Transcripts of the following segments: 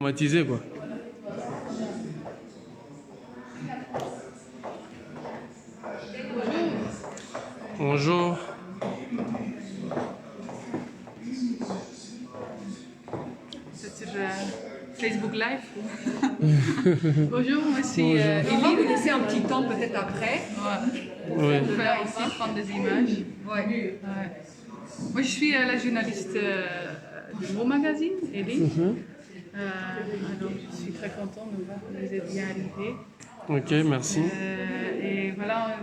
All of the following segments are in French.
Traumatisé, quoi. Bonjour. C'est sur Facebook Live. Bonjour, moi c'est Élie. Vous laisser un petit temps peut-être après. Oui. On va ici prendre des images. Ouais. Moi je suis la journaliste du Mot Magazine, Élie. Alors je suis très contente de voir que vous êtes bien arrivés. Ok, merci. Et voilà,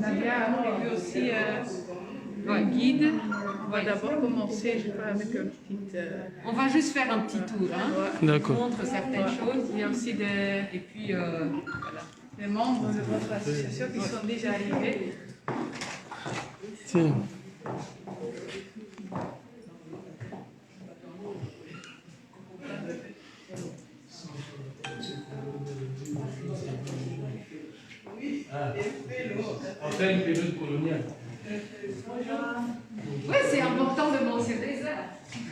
Nadia a prévu aussi un guide. On va d'abord commencer, je crois, avec un petit. On va juste faire un petit tour. Hein. D'accord. On montre certaines choses. Il y a aussi Et puis, voilà, des membres de votre association qui sont déjà arrivés. Tiens. En pleine période coloniale. oui, c'est important de mentionner ça.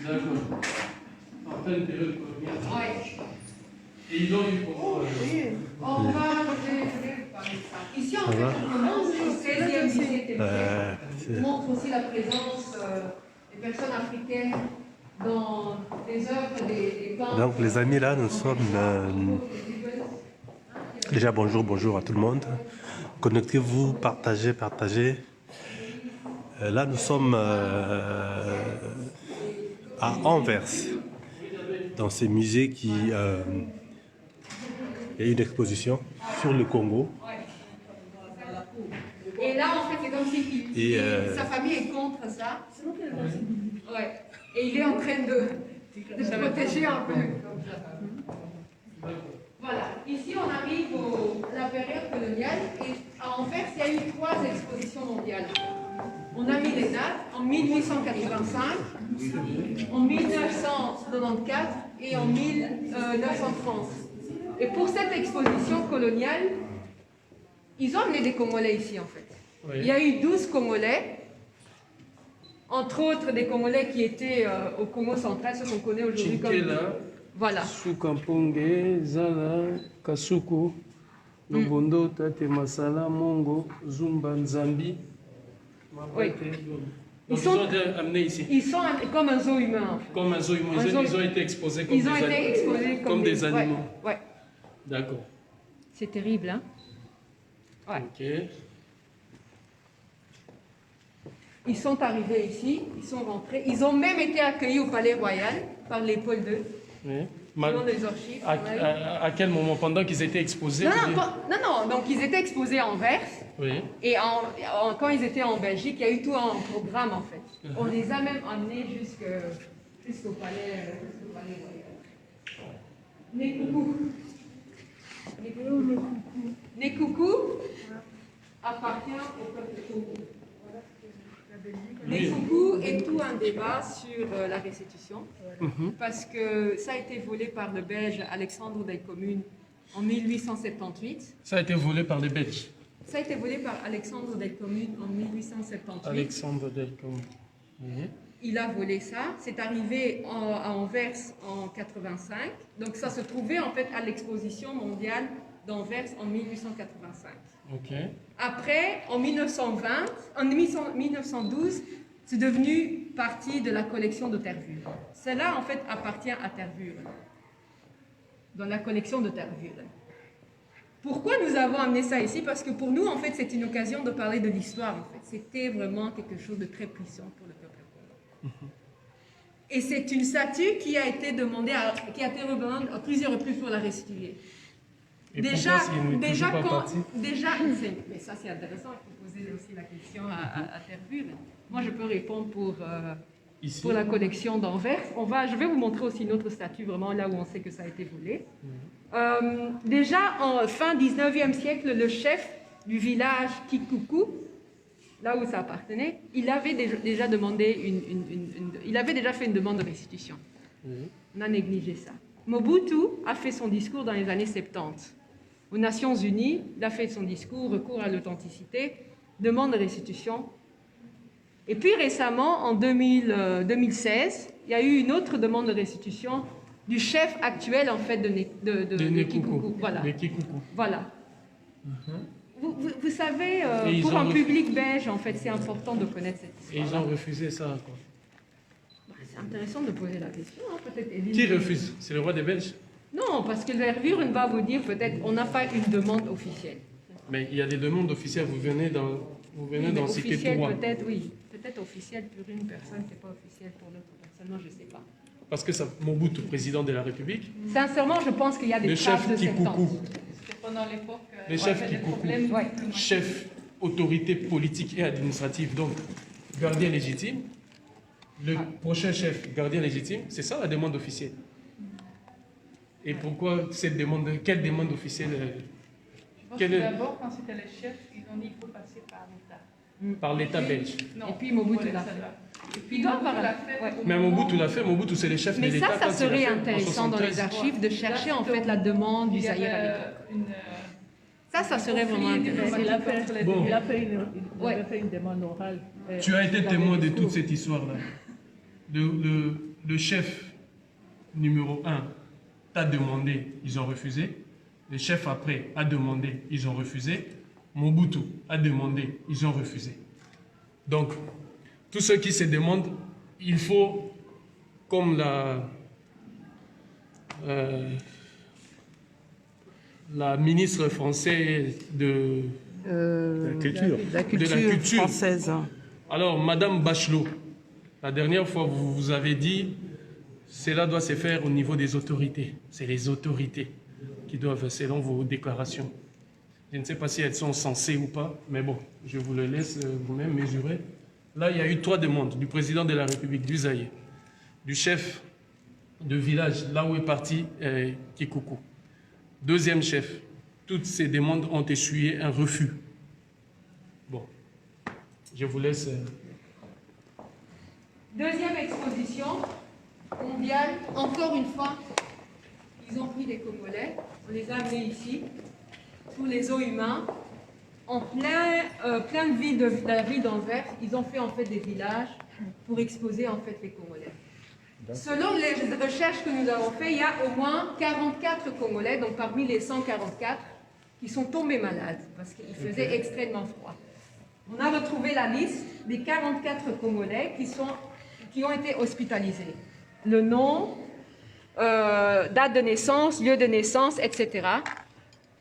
D'accord. En pleine période coloniale. Oui. Et ils ont eu comment On va je vais parler de ça. Ici, en fait, on commence au 16e, 17e siècle. On montre aussi la présence des personnes africaines dans les œuvres des peintres. Donc les amis, là nous sommes déjà bonjour à tout le monde. Connectez-vous, partagez. Là nous sommes à Anvers, dans ce musée qui il y a une exposition sur le Congo. Et là, en fait, c'est comme si sa famille est contre ça. Ouais. Et il est en train de se protéger un peu. Voilà. Ici, on arrive à la période coloniale. Et à Anvers, il y a eu 3 expositions mondiales. On a mis les dates en 1885, en 1994 et en 1930. Et pour cette exposition coloniale, ils ont amené des Congolais ici, en fait. Oui. Il y a eu 12 Congolais, entre autres des Congolais qui étaient au Congo central, ce qu'on connaît aujourd'hui comme... Voilà. Sukamponge, Zala, Kasuku, Lobondo, Tate Masala, Mongo, Zumba, Nzambi. Oui. Ils sont amenés ici. Ils sont comme un zoo humain, en fait. Comme un zoo humain. Ils ont été exposés comme des animaux. Ouais. D'accord. C'est terrible, hein? Ouais. Ok. Ils sont arrivés ici, ils sont rentrés. Ils ont même été accueillis au Palais Royal par Léopold II. Oui. Selon les archives. À quel moment? Pendant qu'ils étaient exposés? Non. Donc ils étaient exposés à Anvers. Oui. Et quand ils étaient en Belgique, il y a eu tout un programme en fait. On les a même amenés jusqu'au Palais Royal. Nekoukou appartient au peuple Congo. Nekoukou est tout un débat sur la restitution, parce que ça a été volé par le Belge Alexandre Delcommune en 1878. Ça a été volé par les Belges. Ça a été volé par Alexandre Delcommune en 1878. Alexandre Delcommune. Oui. Il a volé ça. C'est arrivé à Anvers en 85. Donc ça se trouvait en fait à l'exposition mondiale d'Anvers en 1885. Ok. Après, en 1912, c'est devenu partie de la collection de Tervuren. Cela en fait appartient à Tervuren, dans la collection de Tervuren. Pourquoi nous avons amené ça ici? Parce que pour nous, en fait, c'est une occasion de parler de l'histoire. En fait, c'était vraiment quelque chose de très puissant pour le peuple congolais. Et c'est une statue qui a été demandée, qui a été redemandée à plusieurs reprises pour la restituer. Et mais ça c'est intéressant, il faut poser aussi la question à Tervuren. Moi, je peux répondre pour la collection d'Anvers. Je vais vous montrer aussi une autre statue, vraiment là où on sait que ça a été volé. Déjà, en fin 19e siècle, le chef du village Kikuku, là où ça appartenait, il avait déjà demandé il avait déjà fait une demande de restitution. On a négligé ça. Mobutu a fait son discours dans les années 70. Aux Nations Unies, il a fait son discours, recours à l'authenticité, demande de restitution. Et puis récemment, en 2016, il y a eu une autre demande de restitution du chef actuel en fait de Kikuku. Voilà. De Kikuku. Voilà. Vous savez, Et pour ils ont un public belge, en fait, c'est important de connaître cette Et histoire. ils ont refusé ça, quoi. C'est intéressant de poser la question, hein, peut-être. Éline. Qui refuse? C'est le roi des Belges? Non, parce que l'Hervure va vous dire peut-être on n'a pas une demande officielle. Mais il y a des demandes officielles. Vous venez dans citer officielle, trois. peut-être, oui. Peut-être officielle pour une personne qui n'est pas officielle pour l'autre personne. Non, je ne sais pas. Parce que ça, Mobutu, président de la République, Sincèrement, je pense qu'il y a des le traces chef de Kikuku, septembre. C'était pendant l'époque. le chef Kikuku, Ouais. chef autorité politique et administrative, donc gardien légitime. Le prochain chef, gardien légitime, c'est ça la demande officielle. Et pourquoi cette demande, quelle demande officielle Je pense quelle que est- d'abord, quand c'était les chefs, ils ont dit qu'il faut passer par l'État. par l'État belge? Non, Et puis Mobutu voilà, l'a ça fait. va. Et Il doit avoir l'a un- fait ouais. au Mais moment Mobutu l'a fait, Mobutu c'est le chef de Mais l'État. ça quand il l'a serait fait en intéressant dans les 73. archives de chercher en fait la demande du il y Zaïre à avait l'époque. une, Ça serait vraiment intéressant. Il a fait Bon. Il avait fait une demande orale. Tu as été Dans témoin le de discours. toute cette histoire-là. Le chef numéro 1 t'a demandé, ils ont refusé. Le chef après a demandé, ils ont refusé. Mobutu a demandé, ils ont refusé. Donc, tous ceux qui se demandent, il faut, comme la ministre française de La culture. La culture, de la culture. française. Alors, Madame Bachelot, la dernière fois, vous vous avez dit, cela doit se faire au niveau des autorités. C'est les autorités qui doivent, selon vos déclarations. Je ne sais pas si elles sont censées ou pas, mais bon, je vous le laisse vous-même mesurer. Là, il y a eu 3 demandes du président de la République, du Zaïre, du chef de village, là où est parti Kikuku. Deuxième chef, toutes ces demandes ont essuyé un refus. Bon, je vous laisse... Deuxième exposition mondiale, encore une fois, ils ont pris des Congolais, on les a amenés ici, sous les eaux humains, en pleine ville de la ville d'Anvers, ils ont fait en fait des villages pour exposer en fait les Congolais. Selon les recherches que nous avons faites, il y a au moins 44 Congolais, donc parmi les 144, qui sont tombés malades parce qu'il faisait extrêmement froid. On a retrouvé la liste des 44 Congolais qui ont été hospitalisés. Le nom, date de naissance, lieu de naissance, etc.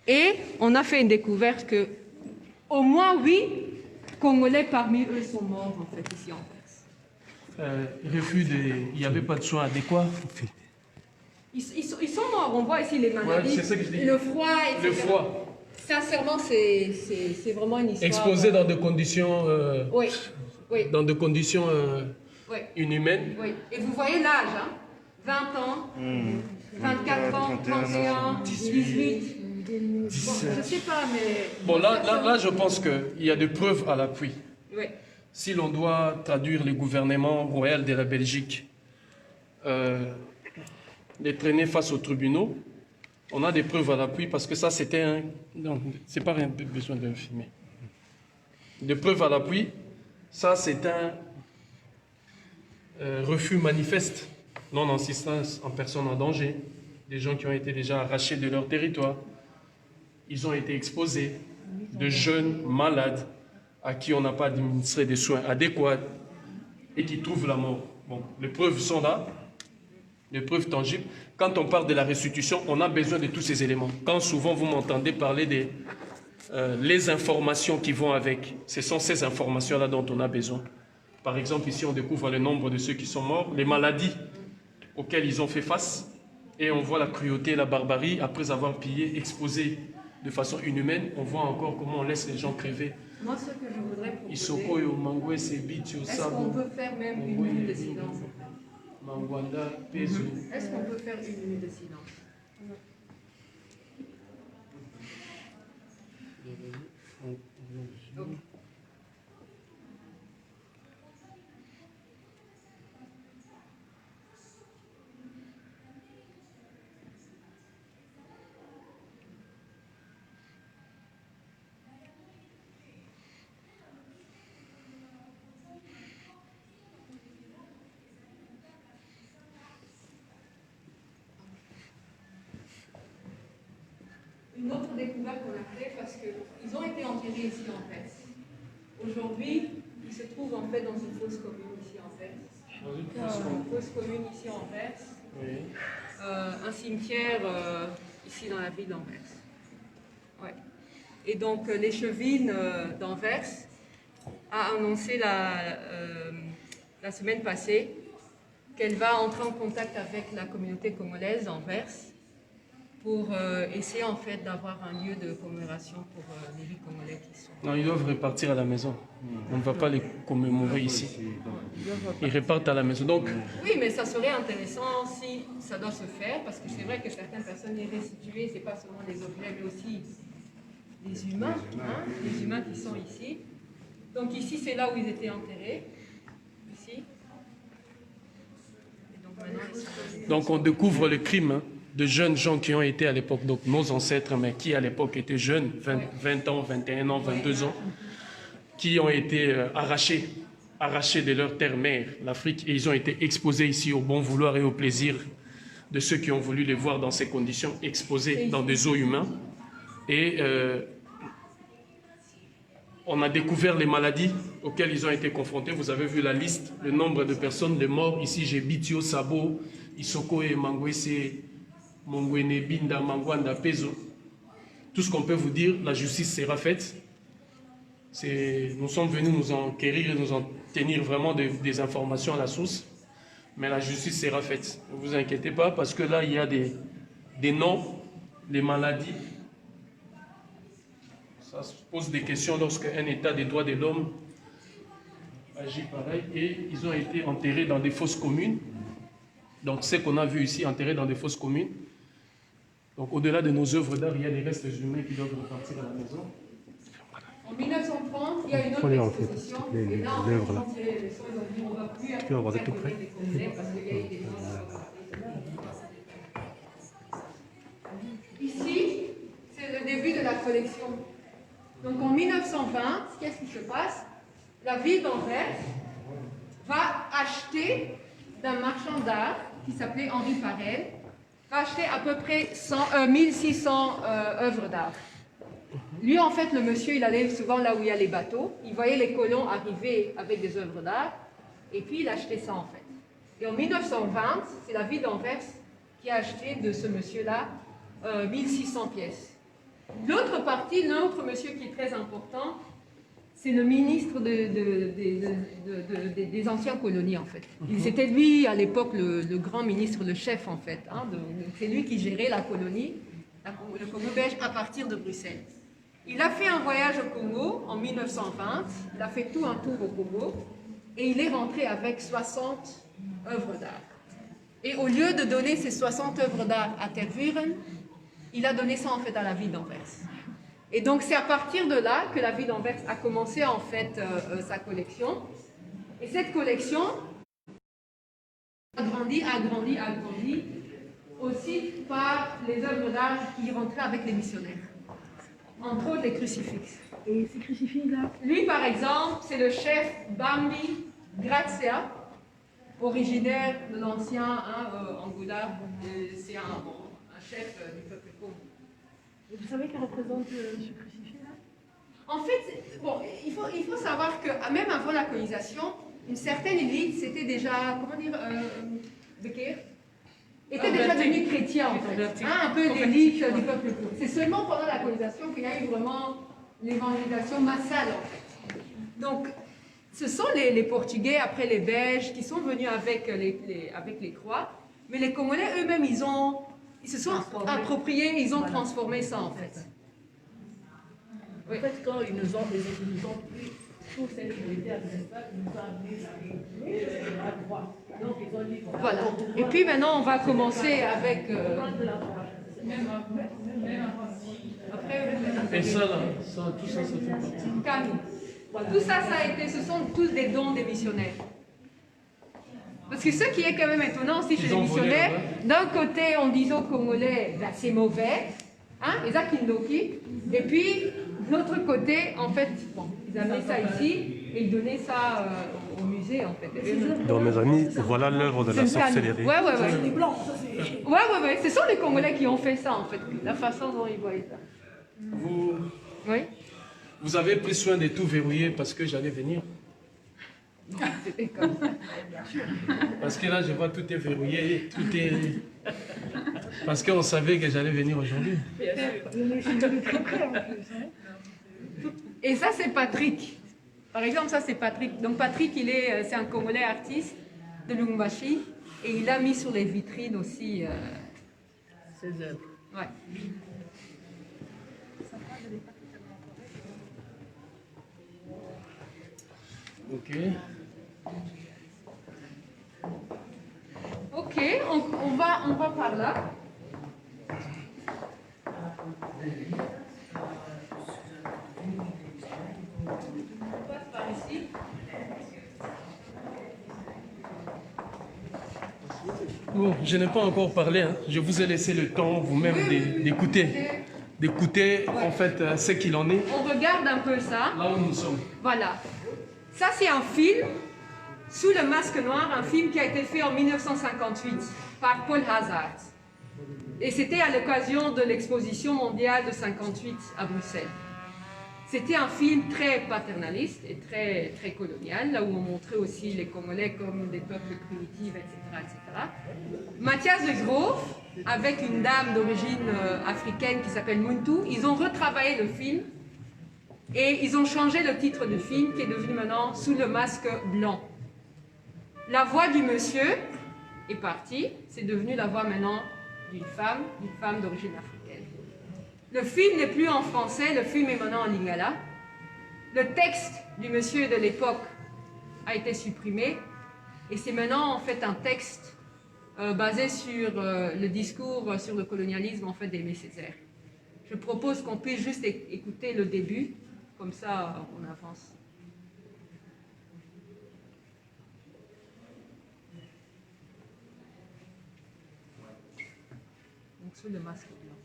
Et on a fait une découverte que au moins 8 Congolais parmi eux sont morts en fait ici en Perse. Il n'y avait pas de soins adéquats. Ils sont morts, on voit ici les maladies, c'est ça que je dis. le froid, etc. Le froid, Sincèrement, c'est vraiment une histoire. exposé dans des conditions, Oui, oui, dans des conditions oui, inhumaines. oui. Et vous voyez l'âge, hein? 20 ans, 24 ans, 31, 18. Bon, je ne sais pas, mais... Bon, là, je pense qu'il y a des preuves à l'appui. Oui. Si l'on doit traduire le gouvernement royal de la Belgique, les traîner face aux tribunaux, on a des preuves à l'appui parce que ça, c'était un... Non, c'est pas un besoin de filmer. Des preuves à l'appui, ça, c'est un refus manifeste, non-assistance en personne en danger, des gens qui ont été déjà arrachés de leur territoire. Ils ont été exposés, de jeunes malades à qui on n'a pas administré des soins adéquats et qui trouvent la mort. Bon, les preuves sont là, les preuves tangibles. Quand on parle de la restitution, on a besoin de tous ces éléments. Quand souvent vous m'entendez parler des les informations qui vont avec, ce sont ces informations-là dont on a besoin. Par exemple, ici, on découvre le nombre de ceux qui sont morts, les maladies auxquelles ils ont fait face, et on voit la cruauté et la barbarie. Après avoir pillé, exposé de façon inhumaine, on voit encore comment on laisse les gens crever. Moi, ce que je voudrais proposer, Isokoyo, Mangwese, Bitio, est-ce qu'on Sabo, peut faire même une minute de silence? Mangwanda, Pezo. Est-ce qu'on peut faire une minute de silence? Ok. En une autre découverte qu'on a faite parce qu'ils ont été enterrés ici en Perse. Aujourd'hui, ils se trouvent en fait dans une fosse commune ici en Perse. Une fosse commune ici en Perse. Oui. Un cimetière ici dans la ville d'Anvers. Ouais. Et donc l'échevine d'Anvers a annoncé la semaine passée qu'elle va entrer en contact avec la communauté congolaise d'Anvers pour essayer en fait d'avoir un lieu de commémoration pour les 8 Congolais qui sont. Non, ils doivent repartir à la maison. On ne va pas les commémorer ici. Ils repartent à la maison. Donc, oui, mais ça serait intéressant si ça doit se faire, parce que c'est vrai que certaines personnes les restituées, c'est pas seulement des objets, mais aussi des humains, hein, les humains qui sont ici. Donc ici, c'est là où ils étaient enterrés. Ici. Et donc maintenant, ils sont... Donc on découvre le crime hein, de jeunes gens qui ont été à l'époque, donc nos ancêtres, mais qui à l'époque étaient jeunes, 20 ans, 21 ans, 22 ans, qui ont été arrachés de leur terre-mère, l'Afrique, et ils ont été exposés ici au bon vouloir et au plaisir de ceux qui ont voulu les voir dans ces conditions, exposés dans des eaux humains. Et on a découvert les maladies auxquelles ils ont été confrontés. Vous avez vu la liste, le nombre de personnes, les morts. Ici, j'ai Bitio, Sabo, Isoko et Mangwese, Mongwene, Binda, Mangwanda, Pezo. Tout ce qu'on peut vous dire, la justice sera faite. Nous sommes venus nous enquérir et nous en tenir vraiment des informations à la source. Mais la justice sera faite. Ne vous inquiétez pas, parce que là, il y a des noms, les maladies. Ça se pose des questions lorsqu'un État des droits de l'homme agit pareil. Et ils ont été enterrés dans des fosses communes. Donc, ce qu'on a vu ici, enterrés dans des fosses communes. Donc, au-delà de nos œuvres d'art, il y a des restes humains qui doivent repartir à la maison. En 1930, il y a une autre exposition. Et là, on va tirer les leçons. Ils ont dit on ne va plus faire des Congolais parce qu'il y a eu des gens. Ici, c'est le début de la collection. Donc en 1920, qu'est-ce qui se passe? La ville d'Anvers va acheter d'un marchand d'art qui s'appelait Henri Farel, va acheter à peu près 1600 œuvres d'art. Lui, en fait, le monsieur, il allait souvent là où il y a les bateaux, il voyait les colons arriver avec des œuvres d'art, et puis il achetait ça, en fait. Et en 1920, c'est la ville d'Anvers qui a acheté de ce monsieur-là 1600 pièces. L'autre partie, l'autre monsieur qui est très important, c'est le ministre des anciennes colonies, en fait. C'était lui, à l'époque, le grand ministre, le chef, en fait. Hein, c'est lui qui gérait la colonie, le Congo belge, à partir de Bruxelles. Il a fait un voyage au Congo en 1920, il a fait tout un tour au Congo, et il est rentré avec 60 œuvres d'art. Et au lieu de donner ces 60 œuvres d'art à Tervuren, il a donné ça en fait à la ville d'Anvers. Et donc c'est à partir de là que la ville d'Anvers a commencé en fait sa collection. Et cette collection a grandi aussi par les œuvres d'art qui rentraient avec les missionnaires. Entre autres les crucifixes. Et ces crucifix-là? Lui par exemple, c'est le chef Bambi Grazia, originaire de l'ancien Angola. C'est un chef du peuple Congo. Et vous savez qu'elle représente ce crucifix-là? En fait, bon, il faut savoir que même avant la colonisation, une certaine élite, c'était déjà, comment dire, était déjà devenu chrétien en fait. Un peu d'élite du peuple Congo. C'est seulement pendant la colonisation qu'il y a eu vraiment l'évangélisation massale en fait. Donc, ce sont les Portugais, après les Belges, qui sont venus avec les croix, mais les Congolais eux-mêmes, ils se sont appropriés, ils ont transformé ça en fait. Oui. En fait, quand ils nous ont pris toute cette unité à l'espace, ils nous ont amené la croix. Donc ils ont dit voilà. Et puis maintenant, on va commencer avec. Et ça, là, tout ça, ça fait partie. Camille. Tout ça, ça a été, ce sont tous des dons des missionnaires. Parce que ce qui est quand même étonnant aussi chez les missionnaires, d'un côté on disait aux Congolais, ben, c'est mauvais, hein, et puis de l'autre côté, en fait, bon, ils avaient ça ici, Et ils donnaient ça au musée, en fait. Donc, mes amis, voilà l'œuvre de la sorcellerie. Ouais. C'est des blancs, ça c'est... Ouais. Ce sont les Congolais qui ont fait ça, en fait. La façon dont ils voyaient ça. Oui. Vous avez pris soin de tout verrouiller parce que j'allais venir. C'était comme ça. Parce que là, je vois tout est verrouillé, tout est... Parce qu'on savait que j'allais venir aujourd'hui. Et ça, c'est Patrick. Par exemple, ça, c'est Patrick. Donc, Patrick, c'est un Congolais artiste de Lubumbashi. Et il a mis sur les vitrines aussi... Ses œuvres. Ouais. Ok. Ok, on va par là. On passe par ici. Bon, je n'ai pas encore parlé. Hein. Je vous ai laissé le temps vous-même d'écouter en fait ce qu'il en est. On regarde un peu ça. Là où nous sommes. Voilà. Ça, c'est un film, Sous le masque noir, un film qui a été fait en 1958 par Paul Hazard. Et c'était à l'occasion de l'exposition mondiale de 58 à Bruxelles. C'était un film très paternaliste et très, très colonial, là où on montrait aussi les Congolais comme des peuples primitifs, etc. Mathias de Groof, avec une dame d'origine africaine qui s'appelle Muntu, ils ont retravaillé le film et ils ont changé le titre du film qui est devenu maintenant Sous le masque blanc. La voix du monsieur est partie, c'est devenu la voix maintenant d'une femme d'origine africaine. Le film n'est plus en français, le film est maintenant en lingala. Le texte du monsieur de l'époque a été supprimé et c'est maintenant en fait un texte basé sur le discours sur le colonialisme en fait d'Aimé Césaire. Je propose qu'on puisse juste écouter le début, comme ça on avance. Donc sous le masque blanc.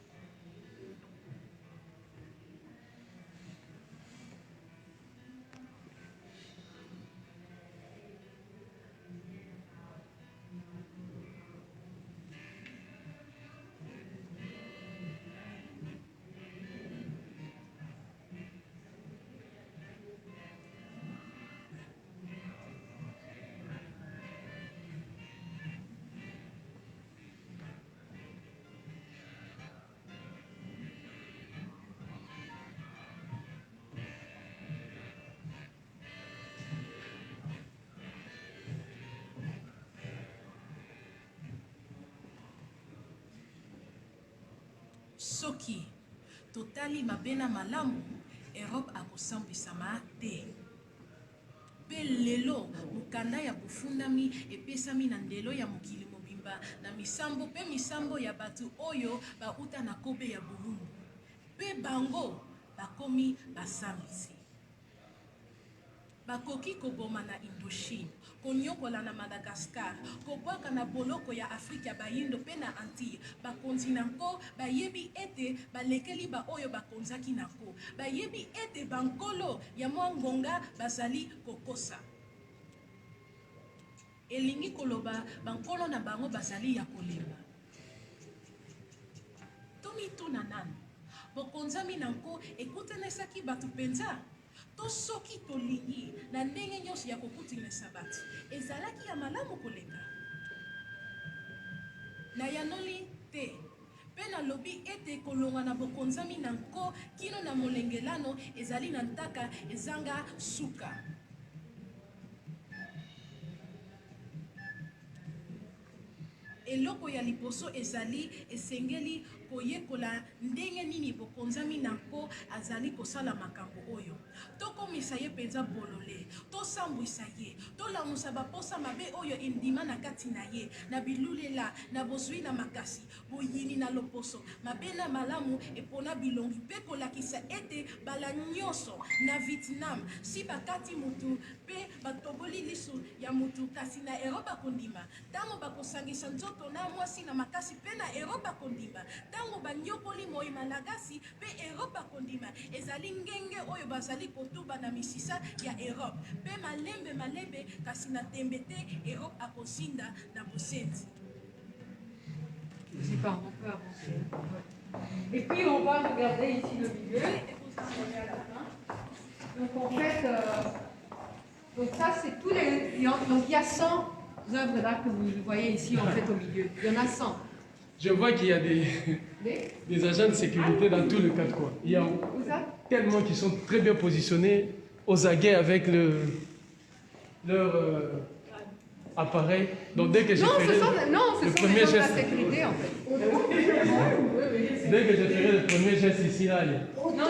Soki totali mabena malamu Europe akosambisama te. Pe lelo mukanda ya bufundami epesami na ndelo ya mokili mobimba na misambo pe misambo ya batu oyo bauta na kobe ya bulumbu. Pe bango bakomi basambisi. Bakoki koboma na Indochine, konyokola na Madagascar, kobwaka na boloko ya Afrika ya bayindo pe na Antille, bakonzi nanko bayebi ete balekeli ba oyo bakonzaki nanko, bayebi ete bankolo ya mwangonga bazali kokosa. Elingi koloba bankolo na bango bazali ya kolemba. Tomi tuna nanu, bokonzami nanko ekutenesaki batu penza. To soki tolingi na ndenge nyonso ya kokutilisa batu ezalaki ya malamu koleka na yanoli te pe nalobi ete kolonga na bokonzami na nko kino na molengelano ezali na ntaka ezanga suka. Eloko ya liboso ezali esengeli koyekola ndenge nini bokonzami na nko azali kosala makambo oyo. Tokomisa ye penza bolole, tosambwisa ye, tolamusa baposa mabe oyo endima na kati na ye, na bilulela, na bozwi na makasi, boyini na loposo, mabe na malamu epona bilongi pe kolakisa ete bala nyonso na Vietnam si bakati mutu pe batoboli lisu ya mutu kasi na Europa kondima, tango bakosangisa nzoto moto na mwasi na makasi mpe na Europe akondima ntango banyokoli moi malagasi mpe Europe akondima ezali ngenge oyo bazali kotuba na misisa ya Europe mpe malembe kasi na tembe te Europe akosinda na bosenzi. Je sais pas, on peut avancer. Et puis on va regarder ici le milieu. Donc en fait, donc ça c'est tous les... Donc il y a 100 œuvres là que vous voyez ici en fait au milieu. Il y en a 100. Je vois qu'il y a des agents de sécurité dans tout le cadre. Quoi. Il y a tellement qui sont très bien positionnés aux aguets avec leur appareil. Donc dès que j'ai fait le premier geste, la sécurité en fait. Dès que j'ai fait le premier geste ici, là, Non,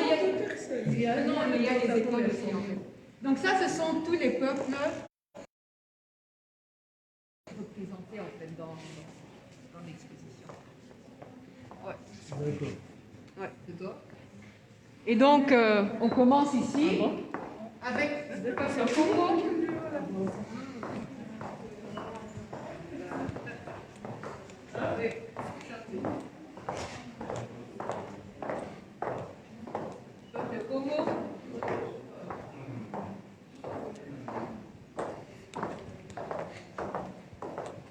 il y a les écoles aussi en fait. Donc ça, ce sont tous les peuples représentés en fait dans l'exposition. Ouais. Ouais, c'est toi. Et donc, on commence ici avec le peuple Congo. Peuple Congo.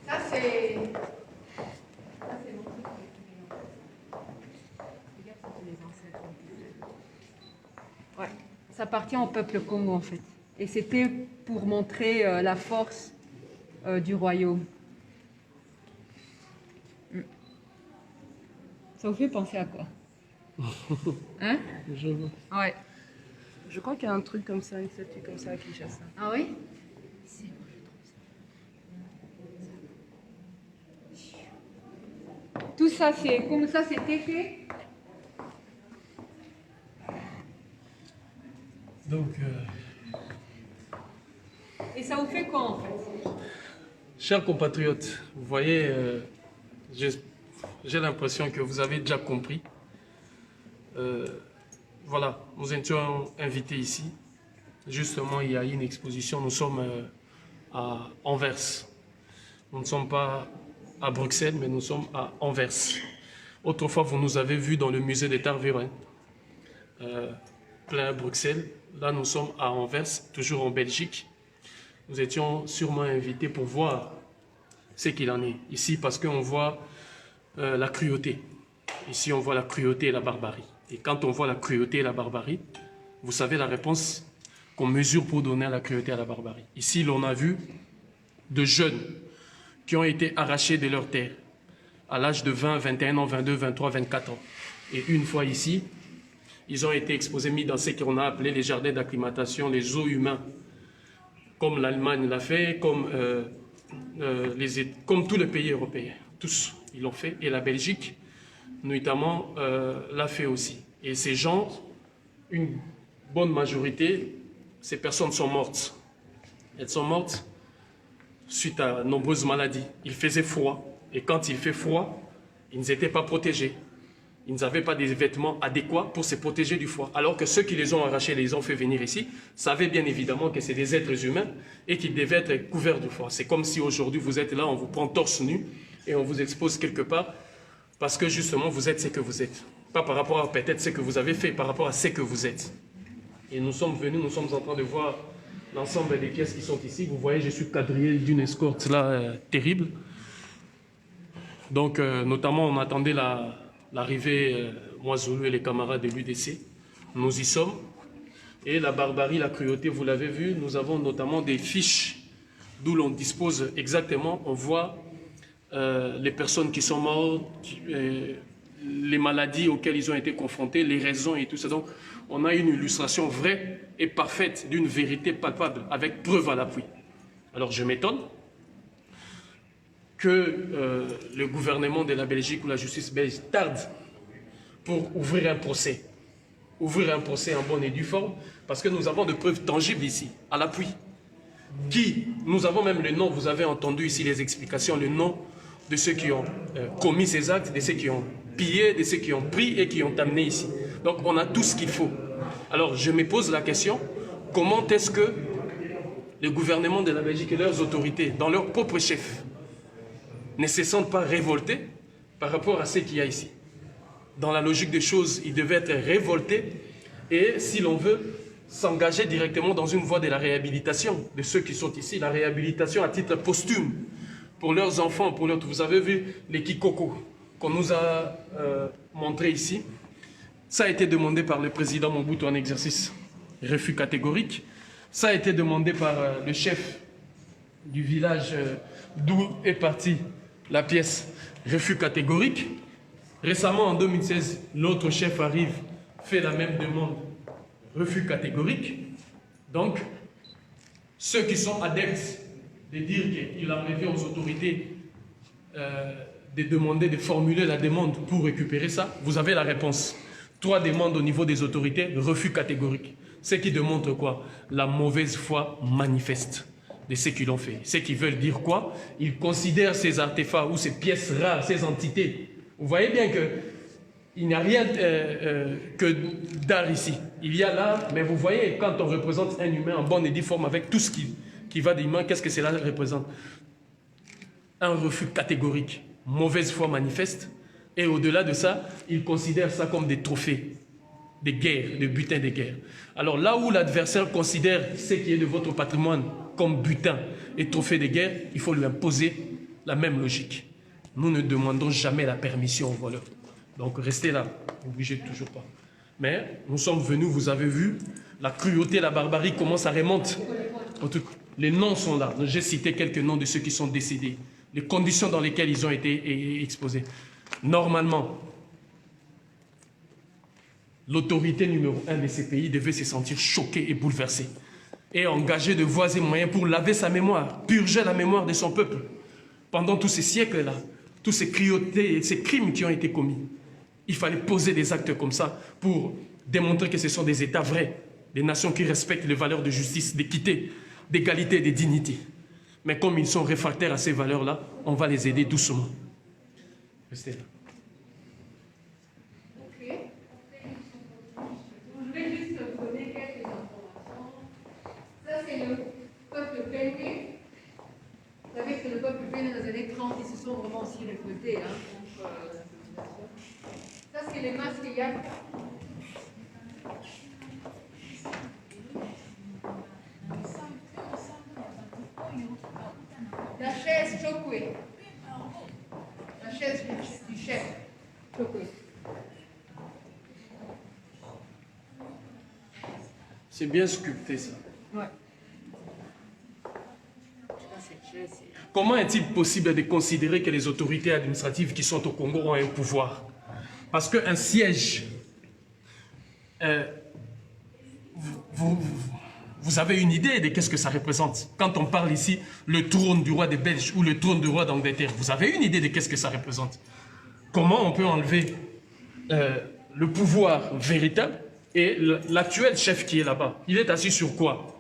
Ça c'est ouais, ça appartient au peuple Congo en fait. Et c'était pour montrer la force du royaume. Ça vous fait penser à quoi? Hein? je vois. Ouais. Je crois qu'il y a un truc comme ça, une statue comme ça à Kinshasa. Ah oui? Tout ça, c'est comme ça, c'était fait. Donc, Et ça vous fait quoi en fait? chers compatriotes, vous voyez, j'ai l'impression que vous avez déjà compris. Voilà, nous étions invités ici. Justement, il y a une exposition. Nous sommes à Anvers. Nous ne sommes pas à Bruxelles, mais nous sommes à Anvers. Autrefois, vous nous avez vus dans le musée des Tarveren, plein Bruxelles. Là, nous sommes à Anvers, toujours en Belgique. Nous étions sûrement invités pour voir ce qu'il en est ici, parce qu'on voit la cruauté. Ici, on voit la cruauté et la barbarie. Et quand on voit la cruauté et la barbarie, vous savez la réponse qu'on mesure pour donner à la cruauté et à la barbarie. Ici, l'on a vu de jeunes qui ont été arrachés de leur terre à l'âge de 20, 21 ans, 22, 23, 24 ans. Et une fois ici, ils ont été exposés, mis dans ce qu'on a appelé les jardins d'acclimatation, les zoos humains, comme l'Allemagne l'a fait, comme tous les pays européens. Tous, ils l'ont fait. Et la Belgique, notamment, l'a fait aussi. Et ces gens, une bonne majorité, ces personnes sont mortes. Elles sont mortes suite à nombreuses maladies. Il faisait froid. Et quand il fait froid, ils n'étaient pas protégés. Ils n'avaient pas des vêtements adéquats pour se protéger du froid. Alors que ceux qui les ont arrachés, les ont fait venir ici, savaient bien évidemment que c'est des êtres humains et qu'ils devaient être couverts du froid. C'est comme si aujourd'hui vous êtes là, on vous prend torse nu et on vous expose quelque part parce que justement vous êtes ce que vous êtes. Pas par rapport à peut-être ce que vous avez fait, par rapport à ce que vous êtes. Et nous sommes venus, nous sommes en train de voir l'ensemble des pièces qui sont ici. Vous voyez, je suis quadrillé d'une escorte là terrible. Donc notamment on attendait l'arrivée, moi Zoulou et les camarades de l'UDC. Nous y sommes. Et la barbarie, la cruauté, vous l'avez vu, nous avons notamment des fiches d'où l'on dispose exactement. On voit les personnes qui sont mortes, les maladies auxquelles ils ont été confrontés, les raisons et tout ça. Donc on a une illustration vraie et parfaite d'une vérité palpable, avec preuve à l'appui. Alors je m'étonne que le gouvernement de la Belgique ou la justice belge tarde pour ouvrir un procès. Ouvrir un procès en bonne et due forme, parce que nous avons de preuves tangibles ici, à l'appui. Nous avons même le nom, vous avez entendu ici les explications, le nom de ceux qui ont commis ces actes, de ceux qui ont pillé, de ceux qui ont pris et qui ont amené ici. Donc on a tout ce qu'il faut. Alors je me pose la question, comment est-ce que le gouvernement de la Belgique et leurs autorités, dans leur propre chef, ne se sentent pas révoltés par rapport à ce qu'il y a ici. Dans la logique des choses, ils devaient être révoltés et, si l'on veut, s'engager directement dans une voie de la réhabilitation de ceux qui sont ici, la réhabilitation à titre posthume pour leurs enfants, pour leurs... Vous avez vu les Kikoko qu'on nous a montré ici. Ça a été demandé par le président Mobutu en exercice, refus catégorique. Ça a été demandé par le chef du village d'où est partie la pièce, refus catégorique. Récemment, en 2016, l'autre chef arrive, fait la même demande, refus catégorique. Donc, ceux qui sont adeptes de dire qu'il a revient aux autorités de demander, de formuler la demande pour récupérer ça, vous avez la réponse. 3 demandes au niveau des autorités, refus catégorique. Ce qui démontre quoi? La mauvaise foi manifeste de ceux qui l'ont fait. Ceux qui veulent dire quoi? Ils considèrent ces artefacts ou ces pièces rares, ces entités. Vous voyez bien qu'il n'y a rien que d'art ici. Il y a l'art, mais vous voyez, quand on représente un humain en bonne et due forme avec tout ce qui va d'humain, qu'est-ce que cela représente? Un refus catégorique, mauvaise foi manifeste. Et au-delà de ça, ils considèrent ça comme des trophées, des guerres, des butins de guerre. Alors là où l'adversaire considère ce qui est de votre patrimoine comme butin et trophée de guerre, il faut lui imposer la même logique. Nous ne demandons jamais la permission aux voleurs. Donc restez là, n'obligez toujours pas. Mais nous sommes venus, vous avez vu, la cruauté, la barbarie, comment ça remonte. Les noms sont là. J'ai cité quelques noms de ceux qui sont décédés, les conditions dans lesquelles ils ont été exposés. Normalement, l'autorité numéro 1 de ces pays devait se sentir choquée et bouleversée et engager de voies et moyens pour laver sa mémoire, purger la mémoire de son peuple. Pendant tous ces siècles-là, tous ces cruautés et ces crimes qui ont été commis, il fallait poser des actes comme ça pour démontrer que ce sont des États vrais, des nations qui respectent les valeurs de justice, d'équité, d'égalité et de dignité. Mais comme ils sont réfractaires à ces valeurs-là, on va les aider doucement. Restez là. Ok. Je vais juste vous donner quelques informations. Ça, c'est le peuple Pende. Vous savez que le peuple Pende, dans les années 30, ils se sont vraiment aussi révoltés contre la colonisation. Ça, c'est les masques Yak. La chaise Chokwe. La chaise du chef. Chokwe. C'est bien sculpté, ça. Ouais. Comment est-il possible de considérer que les autorités administratives qui sont au Congo ont un pouvoir? Parce qu'un siège, vous avez une idée de qu'est-ce que ça représente. Quand on parle ici, le trône du roi des Belges ou le trône du roi d'Angleterre, vous avez une idée de qu'est-ce que ça représente. Comment on peut enlever le pouvoir véritable et l'actuel chef qui est là-bas? Il est assis sur quoi?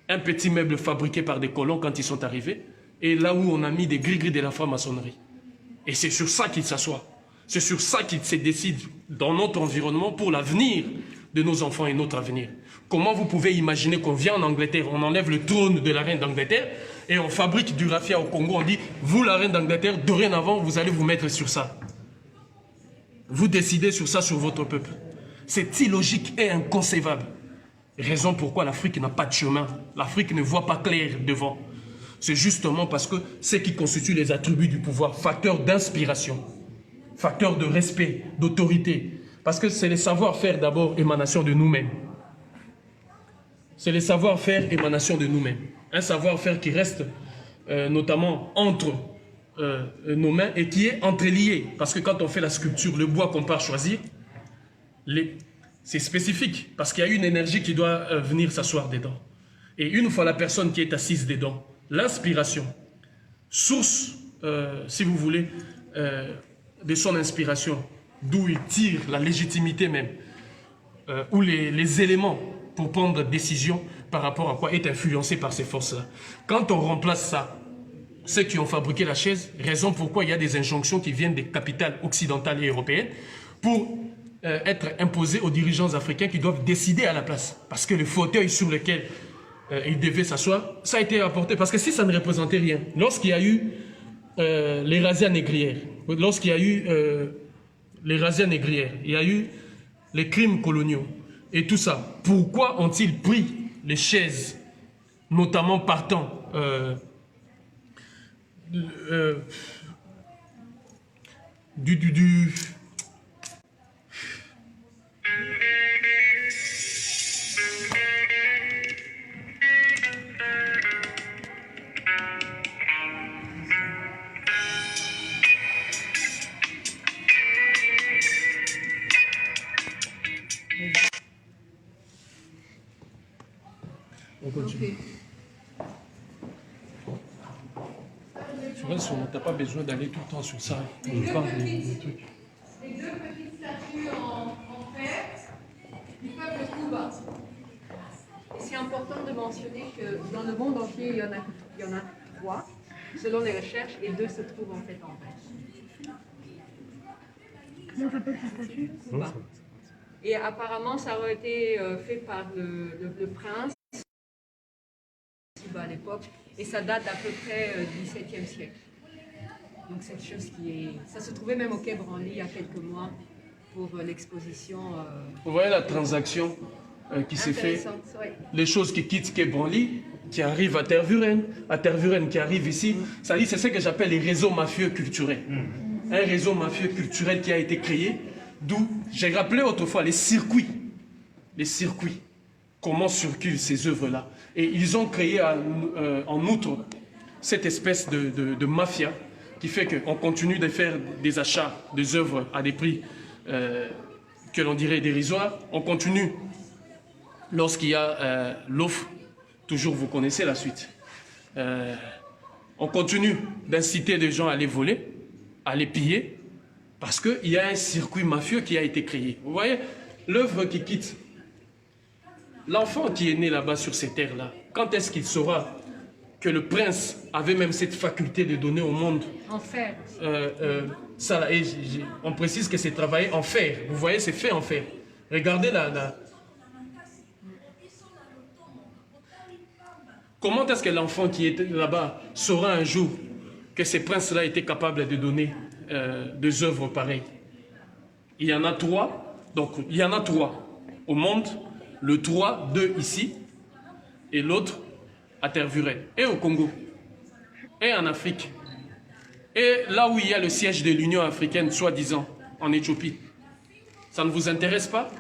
Un petit meuble fabriqué par des colons quand ils sont arrivés, et là où on a mis des gris-gris de la franc-maçonnerie. Et c'est sur ça qu'il s'assoit. C'est sur ça qu'il se décide dans notre environnement pour l'avenir de nos enfants et notre avenir. Comment vous pouvez imaginer qu'on vient en Angleterre, on enlève le trône de la reine d'Angleterre et on fabrique du raffia au Congo, on dit, vous la reine d'Angleterre, dorénavant, vous allez vous mettre sur ça. Vous décidez sur ça, sur votre peuple. C'est illogique et inconcevable. Raison pourquoi l'Afrique n'a pas de chemin. L'Afrique ne voit pas clair devant. C'est justement parce que ce qui constitue les attributs du pouvoir, facteur d'inspiration, facteur de respect, d'autorité. Parce que c'est le savoir-faire d'abord, émanation de nous-mêmes. C'est le savoir-faire, émanation de nous-mêmes. Un savoir-faire qui reste notamment entre nos mains et qui est entrelié. Parce que quand on fait la sculpture, le bois qu'on part choisir, c'est spécifique. Parce qu'il y a une énergie qui doit venir s'asseoir dedans. Et une fois la personne qui est assise dedans, l'inspiration, source, si vous voulez, de son inspiration, d'où il tire la légitimité même, ou les éléments pour prendre décision par rapport à quoi est influencé par ces forces-là. Quand on remplace ça, ceux qui ont fabriqué la chaise, raison pourquoi il y a des injonctions qui viennent des capitales occidentales et européennes pour être imposées aux dirigeants africains qui doivent décider à la place. Parce que le fauteuil sur lequel ils devaient s'asseoir, ça a été apporté. Parce que si ça ne représentait rien, lorsqu'il y a eu les razzias négrières. Lorsqu'il y a eu les razzias négrières, il y a eu les crimes coloniaux et tout ça. Pourquoi ont-ils pris les chaises, notamment partant du On continue. Sur elles, on n'a pas besoin d'aller tout le temps sur ça. On parle des trucs. Les deux petites statues en fer du peuple Kuba. Et c'est important de mentionner que dans le monde entier, il y en a 3, selon les recherches, et 2 se trouvent en fait en fer. Comment s'appelle cette statue? Kuba. Et apparemment, ça aurait été fait par le prince à l'époque, et ça date d'à peu près du XVIIe siècle. Donc cette chose ça se trouvait même au Quai Branly il y a quelques mois pour l'exposition. Vous voyez la transaction qui s'est faite, ouais. Les choses qui quittent Quai Branly, qui arrivent à Tervuren qui arrive ici, ça dit c'est ce que j'appelle les réseaux mafieux culturels. Un réseau mafieux culturel qui a été créé, d'où j'ai rappelé autrefois les circuits, comment circulent ces œuvres-là. Et ils ont créé en outre cette espèce de mafia qui fait qu'on continue de faire des achats des œuvres à des prix que l'on dirait dérisoires. On continue lorsqu'il y a l'offre, toujours vous connaissez la suite. On continue d'inciter les gens à les voler, à les piller, parce qu'il y a un circuit mafieux qui a été créé. Vous voyez, l'œuvre qui quitte. L'enfant qui est né là-bas sur ces terres-là, quand est-ce qu'il saura que le prince avait même cette faculté de donner au monde En fer. Ça, là, et on précise que c'est travaillé en fer. Vous voyez, c'est fait en fer. Regardez Comment est-ce que l'enfant qui était là-bas saura un jour que ces princes-là étaient capables de donner des œuvres pareilles? Il y en a 3. Donc, il y en a 3 au monde. Le 3, 2 ici, et l'autre à Tervuren, et au Congo, et en Afrique, et là où il y a le siège de l'Union africaine, soi-disant, en Éthiopie. Ça ne vous intéresse pas?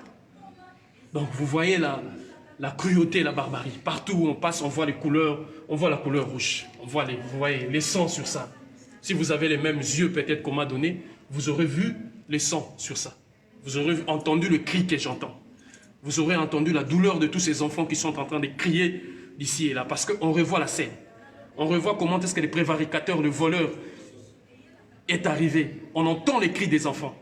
Donc vous voyez la cruauté, la barbarie. Partout où on passe, on voit les couleurs, on voit la couleur rouge, vous voyez les sangs sur ça. Si vous avez les mêmes yeux peut-être qu'on m'a donné, vous aurez vu les sangs sur ça. Vous aurez entendu le cri que j'entends. Vous aurez entendu la douleur de tous ces enfants qui sont en train de crier d'ici et là. Parce qu'on revoit la scène. On revoit comment est-ce que les prévaricateurs, le voleur est arrivé. On entend les cris des enfants.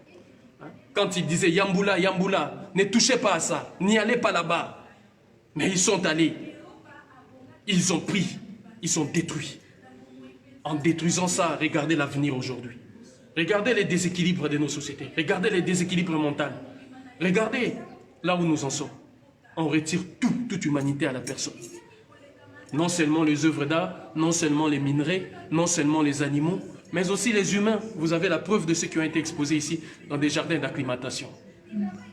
Quand ils disaient « Yamboula, Yamboula », ne touchez pas à ça, n'y allez pas là-bas. Mais ils sont allés. Ils ont pris. Ils ont détruit. En détruisant ça, regardez l'avenir aujourd'hui. Regardez les déséquilibres de nos sociétés. Regardez les déséquilibres mentaux. Regardez là où nous en sommes. On retire toute humanité à la personne. Non seulement les œuvres d'art, non seulement les minerais, non seulement les animaux, mais aussi les humains. Vous avez la preuve de ceux qui ont été exposés ici dans des jardins d'acclimatation.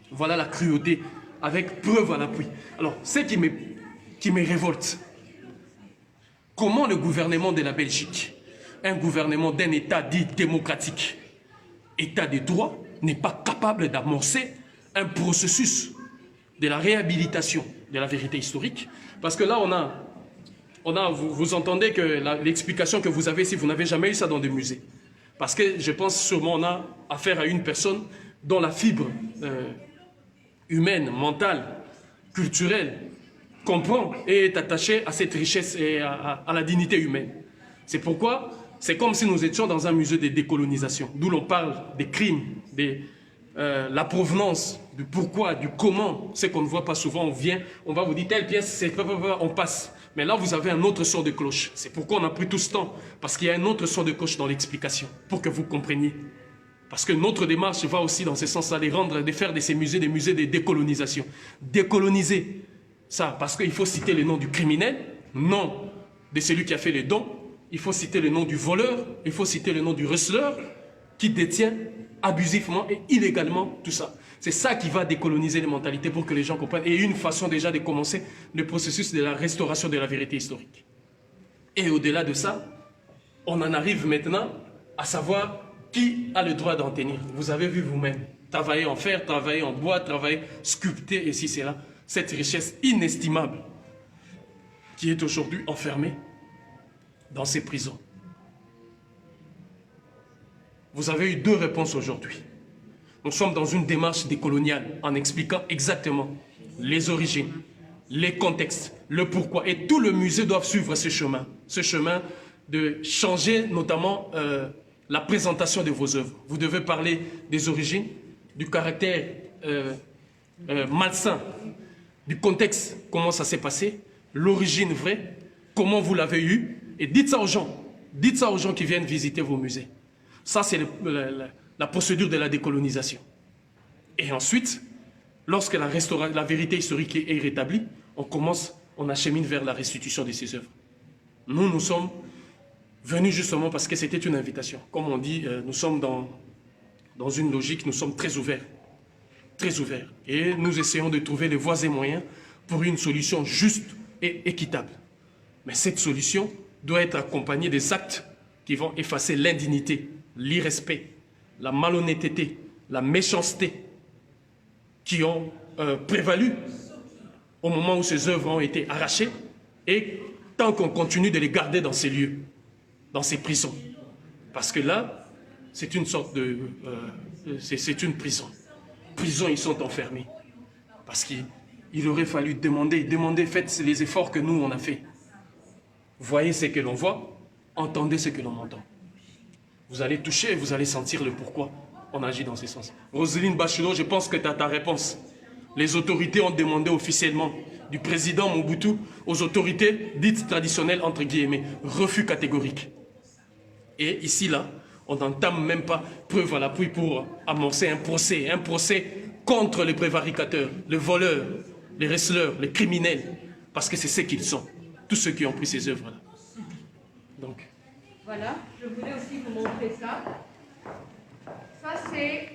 Voilà la cruauté, avec preuve à l'appui. Alors, ce qui me révolte, comment le gouvernement de la Belgique, un gouvernement d'un État dit démocratique, État de droit, n'est pas capable d'amorcer un processus de la réhabilitation de la vérité historique. Parce que là, vous entendez que l'explication que vous avez ici, vous n'avez jamais eu ça dans des musées. Parce que je pense sûrement on a affaire à une personne dont la fibre humaine, mentale, culturelle, comprend et est attachée à cette richesse et à la dignité humaine. C'est pourquoi c'est comme si nous étions dans un musée de décolonisation, d'où l'on parle des crimes, la provenance, du pourquoi, du comment, c'est qu'on ne voit pas souvent. On vient, on va vous dire telle pièce, c'est on passe. Mais là, vous avez un autre son de cloche. C'est pourquoi on a pris tout ce temps, parce qu'il y a un autre son de cloche dans l'explication, pour que vous compreniez. Parce que notre démarche va aussi dans ce sens-là, de faire de ces musées des musées de décolonisation. Décoloniser ça, parce qu'il faut citer le nom du criminel, nom de celui qui a fait les dons, il faut citer le nom du voleur, il faut citer le nom du receleur qui détient abusivement et illégalement tout ça. C'est ça qui va décoloniser les mentalités pour que les gens comprennent. Et une façon déjà de commencer le processus de la restauration de la vérité historique. Et au-delà de ça, on en arrive maintenant à savoir qui a le droit d'en tenir. Vous avez vu vous-même, travailler en fer, travailler en bois, travailler, sculpter, et si c'est là, cette richesse inestimable qui est aujourd'hui enfermée dans ces prisons. Vous avez eu 2 réponses aujourd'hui. Nous sommes dans une démarche décoloniale en expliquant exactement les origines, les contextes, le pourquoi. Et tout le musée doit suivre ce chemin de changer notamment la présentation de vos œuvres. Vous devez parler des origines, du caractère malsain, du contexte, comment ça s'est passé, l'origine vraie, comment vous l'avez eu, et dites ça aux gens qui viennent visiter vos musées. Ça, c'est la procédure de la décolonisation. Et ensuite, lorsque la vérité historique est rétablie, on achemine vers la restitution de ces œuvres. Nous sommes venus justement parce que c'était une invitation. Comme on dit, nous sommes dans une logique, nous sommes très ouverts. Très ouverts. Et nous essayons de trouver les voies et moyens pour une solution juste et équitable. Mais cette solution doit être accompagnée des actes qui vont effacer l'indignité, l'irrespect, la malhonnêteté, la méchanceté qui ont prévalu au moment où ces œuvres ont été arrachées, et tant qu'on continue de les garder dans ces lieux, dans ces prisons. Parce que là, c'est une sorte de... c'est une prison. Prison, ils sont enfermés. Parce qu'il aurait fallu demander, faites les efforts que nous, on a fait. Voyez ce que l'on voit, entendez ce que l'on entend. Vous allez toucher, vous allez sentir le pourquoi on agit dans ce sens. Roselyne Bachelot, je pense que tu as ta réponse. Les autorités ont demandé officiellement du président Mobutu aux autorités dites traditionnelles, entre guillemets, refus catégorique. Et ici, là, on n'entame même pas preuve à l'appui pour amorcer un procès contre les prévaricateurs, les voleurs, les receleurs, les criminels, parce que c'est ce qu'ils sont, tous ceux qui ont pris ces œuvres-là. Donc. Voilà, je voulais aussi vous montrer ça. Ça, c'est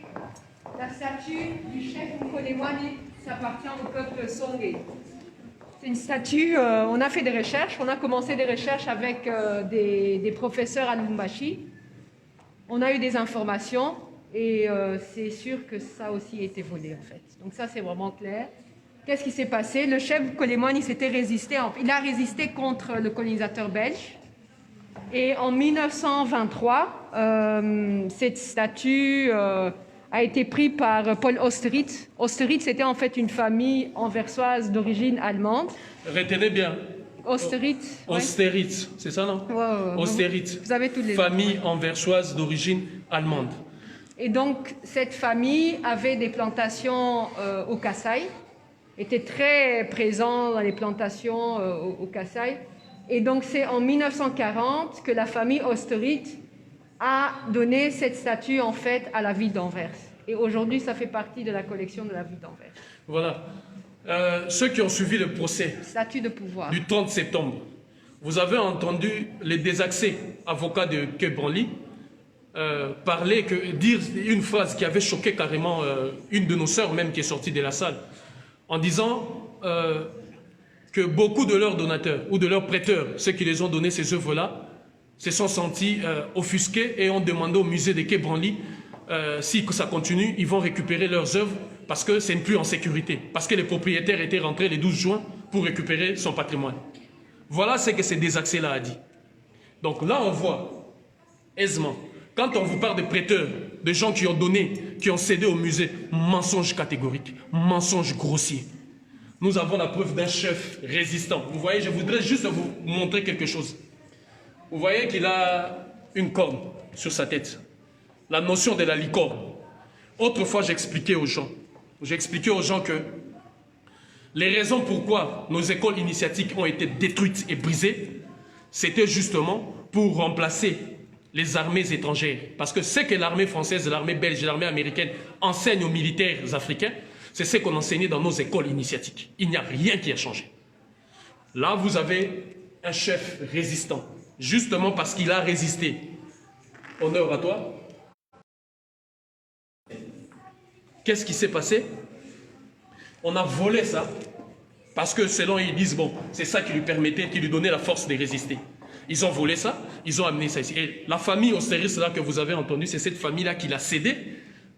la statue du chef Mkolemani, ça appartient au peuple Songé. C'est une statue, on a fait des recherches, on a commencé des recherches avec des professeurs à Lubumbashi. On a eu des informations et c'est sûr que ça aussi a été volé en fait. Donc ça, c'est vraiment clair. Qu'est-ce qui s'est passé? Le chef Mkolemani il a résisté contre le colonisateur belge. Et en 1923, cette statue a été prise par Paul Austeritz. Austeritz, c'était en fait une famille anversoise d'origine allemande. Retenez bien. Austeritz. Austeritz, ouais. C'est ça, non? Ouais. Austeritz. Vous avez toutes les famille anversoise d'origine allemande. Et donc, cette famille avait des plantations au Kasaï, était très présent dans les plantations au Kasaï. Et donc, c'est en 1940 que la famille Austeritz a donné cette statue, en fait, à la ville d'Anvers. Et aujourd'hui, ça fait partie de la collection de la ville d'Anvers. Voilà. Ceux qui ont suivi le procès statue de pouvoir du 30 septembre, vous avez entendu les désaxés avocats de Quai Branly dire une phrase qui avait choqué carrément une de nos sœurs même qui est sortie de la salle, en disant... que beaucoup de leurs donateurs ou de leurs prêteurs, ceux qui les ont donné ces œuvres-là, se sont sentis offusqués et ont demandé au musée de Quai Branly, si ça continue, ils vont récupérer leurs œuvres parce que c'est plus en sécurité, parce que les propriétaires étaient rentrés le 12 juin pour récupérer son patrimoine. Voilà ce que ces désaxés-là a dit. Donc là, on voit aisément, quand on vous parle de prêteurs, de gens qui ont donné, qui ont cédé au musée, mensonge catégorique, mensonge grossier. Nous avons la preuve d'un chef résistant. Vous voyez, je voudrais juste vous montrer quelque chose. Vous voyez qu'il a une corne sur sa tête. La notion de la licorne. Autrefois, j'expliquais aux gens que les raisons pourquoi nos écoles initiatiques ont été détruites et brisées, c'était justement pour remplacer les armées étrangères. Parce que ce que l'armée française, l'armée belge et l'armée américaine enseignent aux militaires africains, c'est ce qu'on enseignait dans nos écoles initiatiques. Il n'y a rien qui a changé. Là, vous avez un chef résistant justement parce qu'il a résisté. Honneur à toi. Qu'est-ce qui s'est passé? On a volé ça, parce que selon eux, ils disent, bon, c'est ça qui lui permettait, qui lui donnait la force de résister. Ils ont volé ça, ils ont amené ça ici. Et la famille Osiris là que vous avez entendu, c'est cette famille-là qui l'a cédé,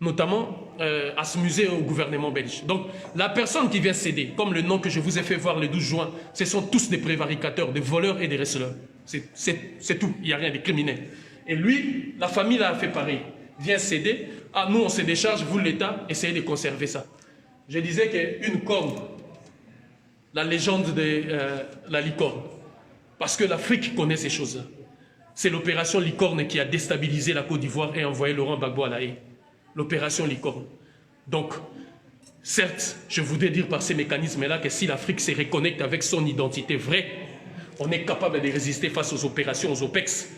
notamment à ce musée au gouvernement belge. Donc, la personne qui vient céder, comme le nom que je vous ai fait voir le 12 juin, ce sont tous des prévaricateurs, des voleurs et des receleurs. C'est tout, il n'y a rien, des criminels. Et lui, la famille là a fait pareil. Vient céder, ah, nous on se décharge, vous l'État, essayez de conserver ça. Je disais qu'une corne, la légende de la licorne, parce que l'Afrique connaît ces choses-là. C'est l'opération Licorne qui a déstabilisé la Côte d'Ivoire et envoyé Laurent Gbagbo à La Haye. L'opération Licorne. Donc, certes, je voudrais dire par ces mécanismes-là que si l'Afrique se reconnecte avec son identité vraie, on est capable de résister face aux opérations, aux OPEX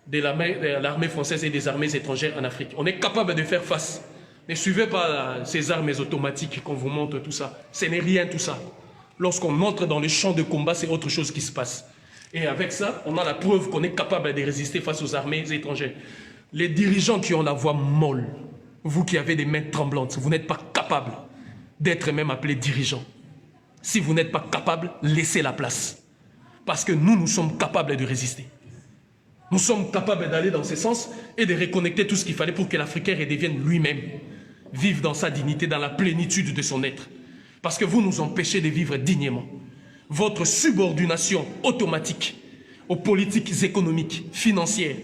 de l'armée française et des armées étrangères en Afrique. On est capable de faire face. Ne suivez pas ces armes automatiques qu'on vous montre, tout ça. Ce n'est rien tout ça. Lorsqu'on entre dans le champ de combat, c'est autre chose qui se passe. Et avec ça, on a la preuve qu'on est capable de résister face aux armées étrangères. Les dirigeants qui ont la voix molle, vous qui avez des mains tremblantes, vous n'êtes pas capable d'être même appelé dirigeant. Si vous n'êtes pas capable, laissez la place. Parce que nous sommes capables de résister. Nous sommes capables d'aller dans ce sens et de reconnecter tout ce qu'il fallait pour que l'Africain redevienne lui-même, vive dans sa dignité, dans la plénitude de son être. Parce que vous nous empêchez de vivre dignement. Votre subordination automatique aux politiques économiques, financières,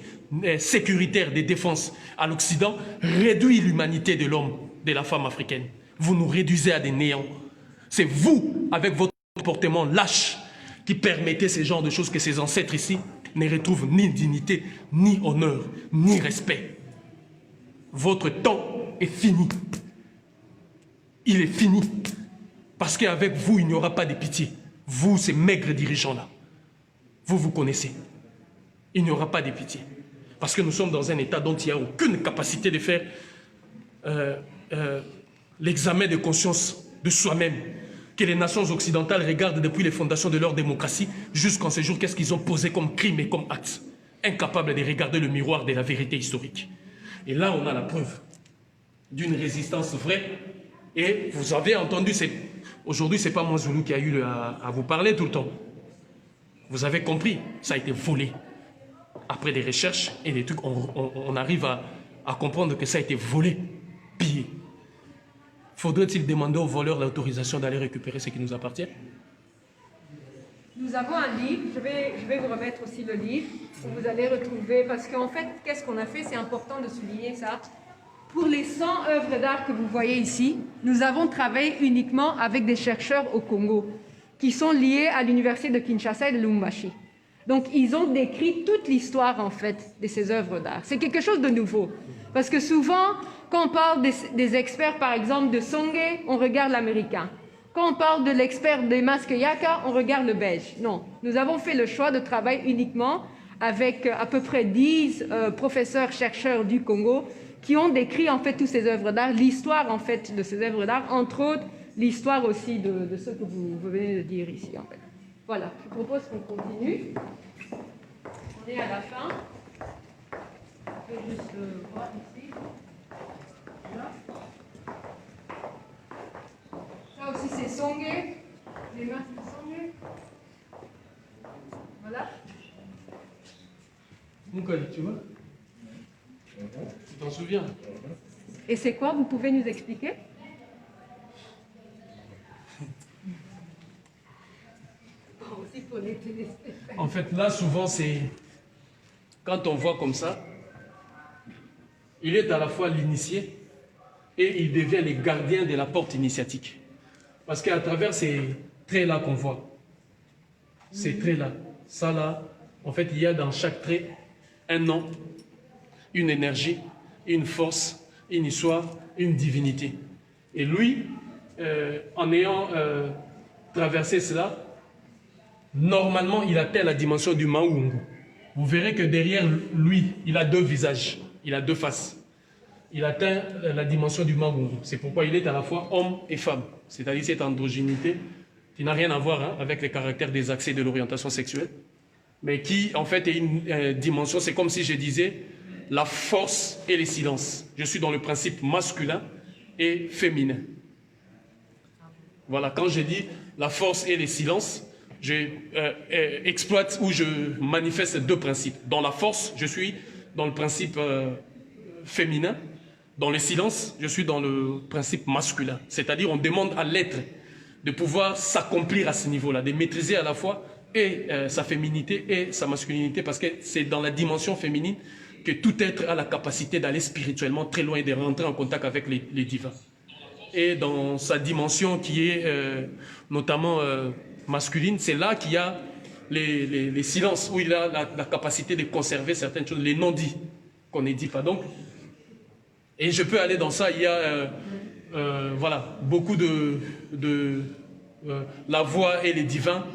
sécuritaires, de défense à l'Occident réduit l'humanité de l'homme, de la femme africaine. Vous nous réduisez à des néants. C'est vous, avec votre comportement lâche, qui permettez ce genre de choses que ces ancêtres ici ne retrouvent ni dignité, ni honneur, ni respect. Votre temps est fini. Il est fini. Parce qu'avec vous, il n'y aura pas de pitié. Vous, ces maigres dirigeants-là, vous connaissez. Il n'y aura pas de pitié. Parce que nous sommes dans un état dont il n'y a aucune capacité de faire l'examen de conscience de soi-même. Que les nations occidentales regardent depuis les fondations de leur démocratie jusqu'en ce jour, qu'est-ce qu'ils ont posé comme crime et comme acte. Incapables de regarder le miroir de la vérité historique. Et là, on a la preuve d'une résistance vraie. Et vous avez entendu, aujourd'hui, ce n'est pas moi Zoulou qui a eu à vous parler tout le temps. Vous avez compris, ça a été volé. Après des recherches et des trucs, on arrive à comprendre que ça a été volé, pillé. Faudrait-il demander aux voleurs l'autorisation d'aller récupérer ce qui nous appartient? Nous avons un livre, je vais vous remettre aussi le livre, où vous allez retrouver, parce qu'en fait, qu'est-ce qu'on a fait? C'est important de souligner ça. Pour les 100 œuvres d'art que vous voyez ici, nous avons travaillé uniquement avec des chercheurs au Congo, qui sont liés à l'université de Kinshasa et de Lubumbashi. Donc, ils ont décrit toute l'histoire, en fait, de ces œuvres d'art. C'est quelque chose de nouveau. Parce que souvent, quand on parle des experts, par exemple, de Songé, on regarde l'américain. Quand on parle de l'expert des masques Yaka, on regarde le belge. Non, nous avons fait le choix de travailler uniquement avec à peu près 10 professeurs, chercheurs du Congo qui ont décrit, en fait, toutes ces œuvres d'art, l'histoire, en fait, de ces œuvres d'art, entre autres, l'histoire aussi de ce que vous venez de dire ici, en fait. Voilà, je propose qu'on continue. On est à la fin. Je vais juste voir ici. Voilà. Ça aussi, c'est Songé. Les masques de Songé. Voilà. Moukali, tu vois? Tu t'en souviens? Et c'est quoi? Vous pouvez nous expliquer? En fait, là, souvent, c'est... Quand on voit comme ça, il est à la fois l'initié et il devient le gardien de la porte initiatique. Parce qu'à travers ces traits-là qu'on voit, ces traits-là, ça là, en fait, il y a dans chaque trait un nom, une énergie, une force, une histoire, une divinité. Et lui, en ayant traversé cela, normalement, il atteint la dimension du Maungu. Vous verrez que derrière lui, il a deux visages, il a deux faces. Il atteint la dimension du Maungu. C'est pourquoi il est à la fois homme et femme. C'est-à-dire cette androgynité qui n'a rien à voir avec les caractères des accès de l'orientation sexuelle. mais qui en fait est une dimension, c'est comme si je disais la force et les silences. Je suis dans le principe masculin et féminin. Voilà, quand je dis la force et les silences, je exploite ou je manifeste deux principes. Dans la force, je suis dans le principe féminin. Dans le silence, je suis dans le principe masculin. C'est-à-dire, on demande à l'être de pouvoir s'accomplir à ce niveau-là, de maîtriser à la fois et sa féminité et sa masculinité, parce que c'est dans la dimension féminine que tout être a la capacité d'aller spirituellement très loin et de rentrer en contact avec les divins. Et dans sa dimension qui est notamment masculine, c'est là qu'il y a les silences, où il a la capacité de conserver certaines choses, les non-dits qu'on ne dit pas. Donc, et je peux aller dans ça, il y a voilà, beaucoup de la voix et les divins.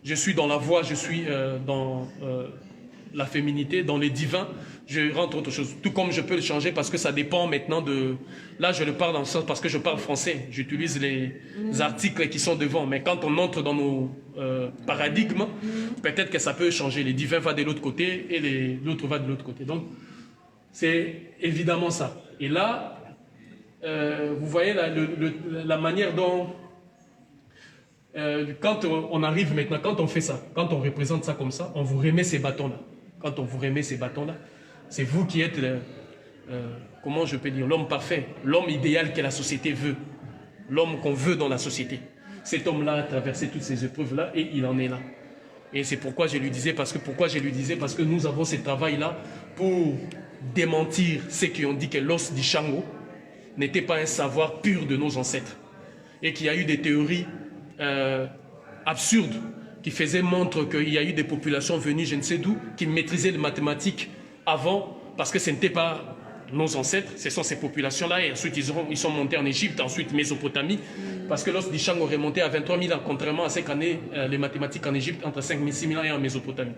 Je suis dans la voix, je suis dans la féminité, dans les divins, je rentre autre chose. Tout comme je peux le changer parce que ça dépend maintenant de... Là, je le parle dans le sens parce que je parle français. J'utilise les articles qui sont devant. Mais quand on entre dans nos paradigmes, peut-être que ça peut changer. Les divins vont de l'autre côté et l'autre va de l'autre côté. Donc, c'est évidemment ça. Et là, vous voyez la manière dont... quand on arrive maintenant, quand on fait ça, quand on représente ça comme ça, on vous remet ces bâtons-là. Quand on vous remet ces bâtons-là, c'est vous qui êtes, comment je peux dire, l'homme parfait, l'homme idéal que la société veut, l'homme qu'on veut dans la société. Cet homme-là a traversé toutes ces épreuves-là et il en est là. Et c'est pourquoi je lui disais, parce que nous avons ce travail-là pour démentir ceux qui ont dit que l'os d'Ishango n'était pas un savoir pur de nos ancêtres. Et qu'il y a eu des théories absurdes qui faisaient montre qu'il y a eu des populations venues je ne sais d'où qui maîtrisaient les mathématiques avant parce que ce n'était pas nos ancêtres, ce sont ces populations-là et ensuite ils sont montés en Égypte, ensuite Mésopotamie parce que l'os d'Ishang aurait monté à 23 000 ans contrairement à ce qu'années les mathématiques en Égypte entre 5 000 6 000 ans et en Mésopotamie.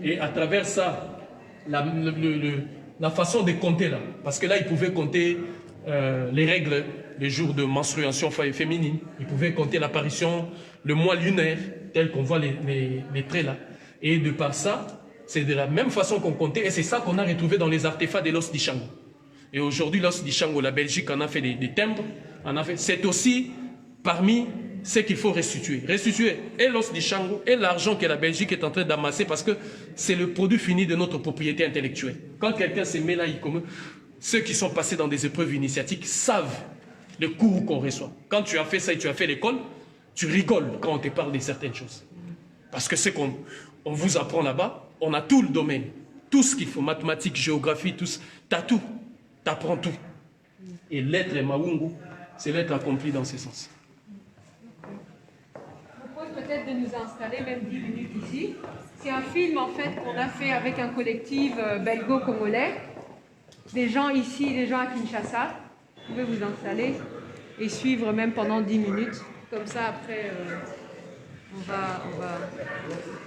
Et à travers ça, la façon de compter là, parce que là ils pouvaient compter les règles, les jours de menstruation féminine, ils pouvaient compter l'apparition, le mois lunaire, tel qu'on voit les traits là. Et de par ça, c'est de la même façon qu'on comptait, et c'est ça qu'on a retrouvé dans les artefacts de l'os d'Ishango. Et aujourd'hui, l'os d'Ishango, la Belgique en a fait des timbres, c'est aussi parmi ce qu'il faut restituer. Restituer et l'os d'Ishango et l'argent que la Belgique est en train d'amasser, parce que c'est le produit fini de notre propriété intellectuelle. Quand quelqu'un se met là, ceux qui sont passés dans des épreuves initiatiques savent le cours qu'on reçoit. Quand tu as fait ça et tu as fait l'école, tu rigoles quand on te parle de certaines choses. Parce que ce qu'on vous apprend là-bas, on a tout le domaine. Tout ce qu'il faut, mathématiques, géographie, tout. T'as tout. T'apprends tout. Et l'être Maungu, c'est l'être accompli dans ce sens. Je propose peut-être de nous installer même 10 minutes ici. C'est un film en fait qu'on a fait avec un collectif belgo-congolais. Des gens ici, des gens à Kinshasa. Vous pouvez vous installer et suivre même pendant 10 minutes. Comme ça, après, on va...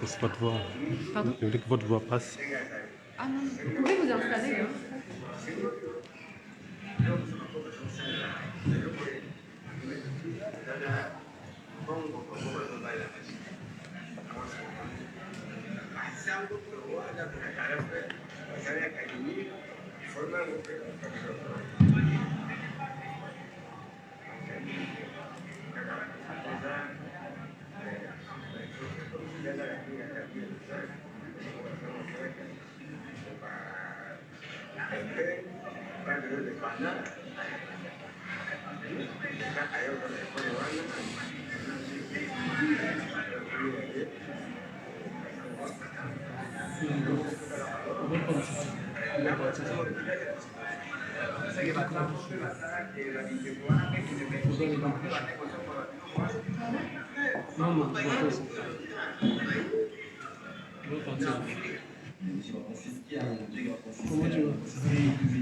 C'est votre voix. Pardon? Vous voulez que votre voix passe? Ah non, vous pouvez vous installer. Hein. Comment tu vas?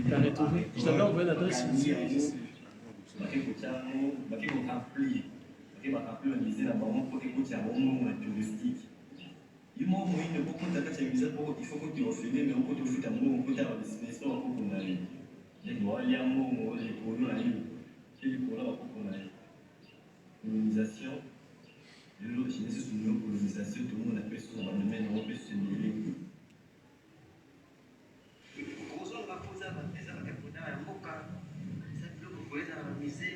T'as retrouvé? Je t'avais envoyé l'adresse ici. Colonisation, processus de néocolonisation, tout le monde a fait son domaine, on peut se mêler. Nous avons un lycée,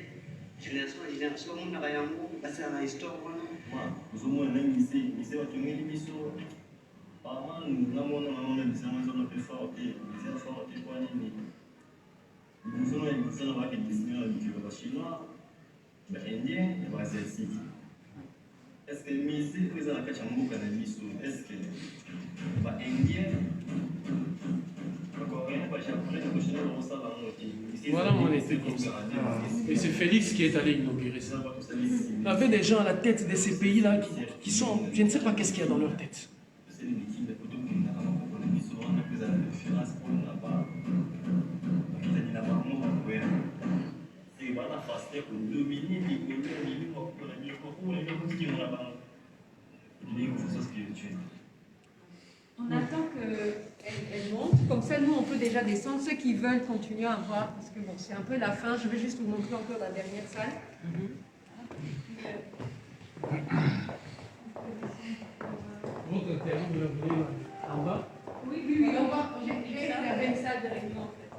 apparemment, nous avons un lycée, nous avons fait forte, nous avons forte pour l'année. Nous avons un lycée, nous avons fait des chinois, des indiens, des asiatiques. Est-ce que le lycée, vous avez fait un mot est-ce que les indiens, voilà mon été comme ça. Et c'est Félix qui est allé inaugurer ça. Il y avait des gens à la tête de ces pays-là qui sont... Je ne sais pas qu'est-ce qu'il y a dans leur tête. On attend qu'elle monte, comme ça nous on peut déjà descendre. Ceux qui veulent continuer à voir, parce que bon, c'est un peu la fin, je vais juste vous montrer encore la dernière salle. Votre terrain, vous le voulez en bas? Oui, on va. J'ai la même salle de réunion en fait.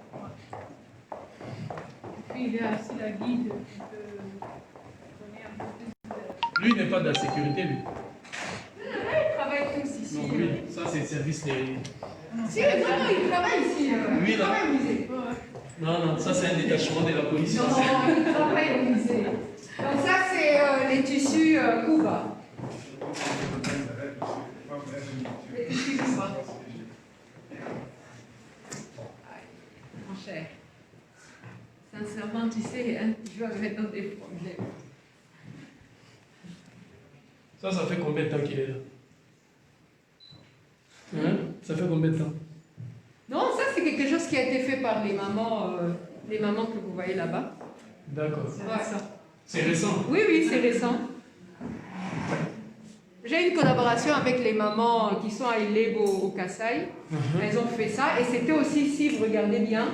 Puis il y a aussi la guide qui peut donner un peu plus de... Lui, il n'est pas de la sécurité, lui. Ils travaillent tous ici. Non, lui, ça c'est le service des... Si, non, ils travaillent ici. Lui, Ils là. travaillent au musée. Non, ça c'est un détachement de la police. Non, ils travaillent au musée. Donc ça, c'est les tissus Cuba. Les tissus Cuba. Mon cher, sincèrement, tu sais, hein, je vais mettre dans des problèmes. Ça fait combien de temps qu'il est là? Hein? Ça fait combien de temps? Non, ça c'est quelque chose qui a été fait par les mamans que vous voyez là-bas. D'accord. Ouais. C'est récent? Oui, c'est récent. J'ai une collaboration avec les mamans qui sont à Ilebo au Kassai. Elles ont fait ça et c'était aussi, si vous regardez bien,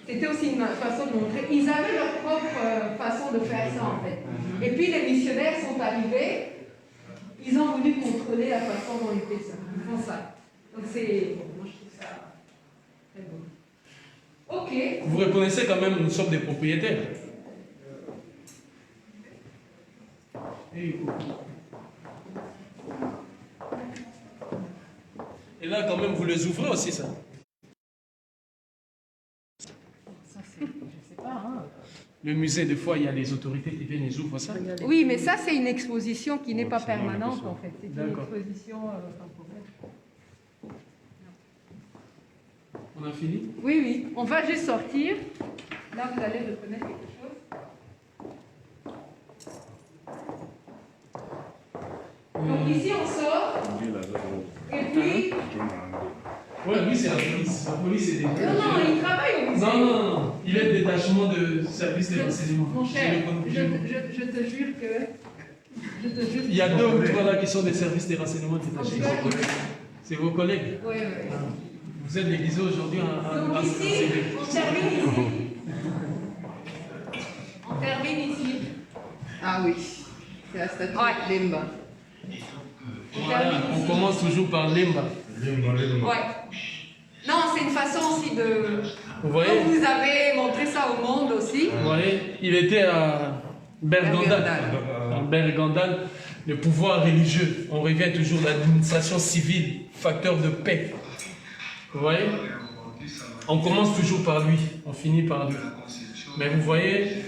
c'était aussi une façon de montrer. Ils avaient leur propre façon de faire ça en fait. Et puis les missionnaires sont arrivés, ils ont voulu contrôler la façon dont ils font ça. Ils font ça. Donc c'est... Moi je trouve ça très beau. Ok. Vous reconnaissez quand même une sorte de propriétaire. Et là, quand même, vous les ouvrez aussi, ça. Ça c'est... Je sais pas, hein. Le musée, des fois, il y a les autorités qui viennent et ouvrent ça. Oui, mais ça c'est une exposition qui n'est pas permanente en fait. C'est une D'accord. exposition temporaire. On a fini? Oui, on va juste sortir. Là, vous allez reconnaître quelque chose. Donc ici, on sort. Et puis... Ouais, lui, c'est la police. La police est des... Non, il travaille au musée. Non. Il est détachement de service de renseignement. Mon cher, Je je te jure que... Il y a deux ou trois là qui sont des services de renseignement détachés. C'est vos collègues? Oui. Vous êtes déguisés aujourd'hui en... Donc ici, on termine ici. On termine ici. Ah oui, c'est la statue de Lemba. Voilà, on commence toujours par Lemba. Ouais. Non, c'est une façon aussi de... Vous voyez? Donc vous avez montré ça au monde aussi. Vous voyez? Il était à Bergandal. À Bergandal, le pouvoir religieux. On revient toujours à l'administration civile, facteur de paix. Vous voyez? On commence toujours par lui, on finit par lui. Mais vous voyez,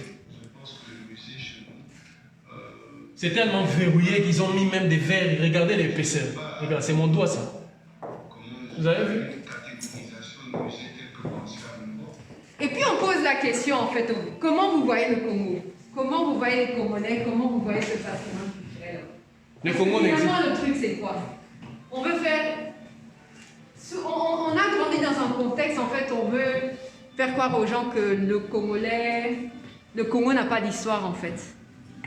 c'est tellement verrouillé qu'ils ont mis même des verres. Regardez l'épaisseur. Regarde, c'est mon doigt ça. Vous avez vu? Et puis on pose la question en fait, comment vous voyez le Congo? Comment vous voyez les Congolais? Comment vous voyez ce patrimoine culturel? Le Congo n'existe Finalement, pas. le truc c'est quoi? On veut faire... On a grandi dans un contexte, en fait, on veut faire croire aux gens que le Congo n'a pas d'histoire en fait,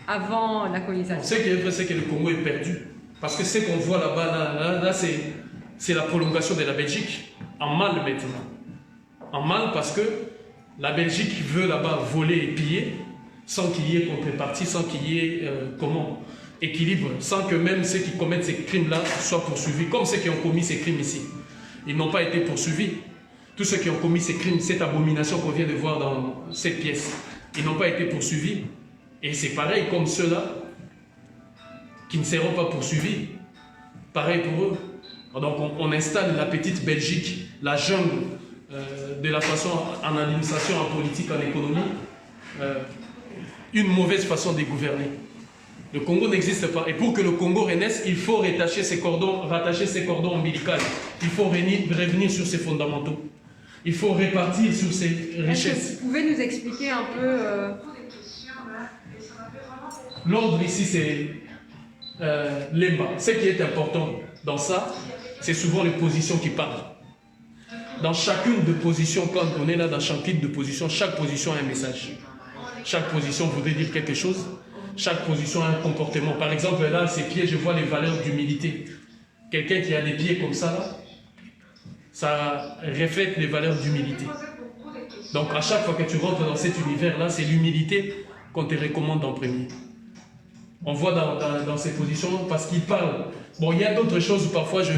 avant la colonisation. Ce qui est vrai, c'est que le Congo est perdu. Parce que ce qu'on voit là-bas, là c'est la prolongation de la Belgique. En mal maintenant. En mal parce que la Belgique veut là-bas voler et piller sans qu'il y ait contrepartie, sans qu'il y ait équilibre sans que même ceux qui commettent ces crimes-là soient poursuivis, comme ceux qui ont commis ces crimes ici. Ils n'ont pas été poursuivis. Tous ceux qui ont commis ces crimes, cette abomination qu'on vient de voir dans cette pièce, ils n'ont pas été poursuivis. Et c'est pareil comme ceux-là qui ne seront pas poursuivis. Pareil pour eux. Donc on installe la petite Belgique, la jungle de la façon en administration, en politique, en économie, une mauvaise façon de gouverner. Le Congo n'existe pas. Et pour que le Congo renaisse, il faut rattacher ses cordons ombilicaux. Il faut revenir sur ses fondamentaux. Il faut répartir sur ses richesses. Vous pouvez nous expliquer un peu L'ordre ici, c'est l'EMBA. Ce qui est important dans ça, c'est souvent les positions qui parlent. Dans chacune de positions, quand on est là dans chapitre de position, chaque position a un message. Chaque position voudrait dire quelque chose. Chaque position a un comportement. Par exemple, là, ces pieds, je vois les valeurs d'humilité. Quelqu'un qui a des pieds comme ça, là, ça reflète les valeurs d'humilité. Donc, à chaque fois que tu rentres dans cet univers-là, c'est l'humilité qu'on te recommande en premier. On voit dans ces positions, parce qu'il parle. Bon, il y a d'autres choses où parfois je...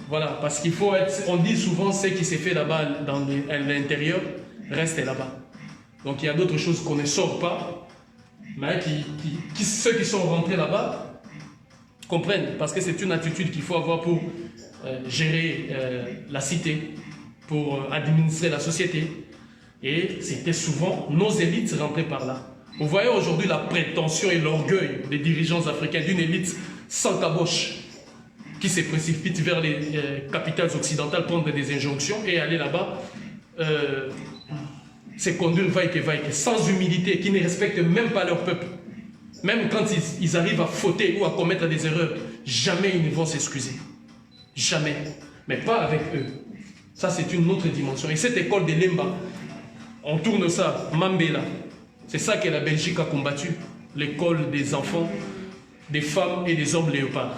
Voilà, parce qu'il faut être... On dit souvent, ce qui s'est fait là-bas, à l'intérieur, reste là-bas. Donc, il y a d'autres choses qu'on ne sort pas, mais ceux qui sont rentrés là-bas comprennent, parce que c'est une attitude qu'il faut avoir pour gérer la cité, pour administrer la société. Et c'était souvent nos élites rentrées par là. Vous voyez aujourd'hui la prétention et l'orgueil des dirigeants africains d'une élite sans caboche qui se précipite vers les capitales occidentales, prendre des injonctions et aller là-bas se conduire vaille-que-vaille, sans humilité, qui ne respectent même pas leur peuple. Même quand ils arrivent à fauter ou à commettre des erreurs, jamais ils ne vont s'excuser. Jamais. Mais pas avec eux. Ça, c'est une autre dimension. Et cette école de l'EMBA, on tourne ça, Mambela. C'est ça que la Belgique a combattu. L'école des enfants, des femmes et des hommes léopards.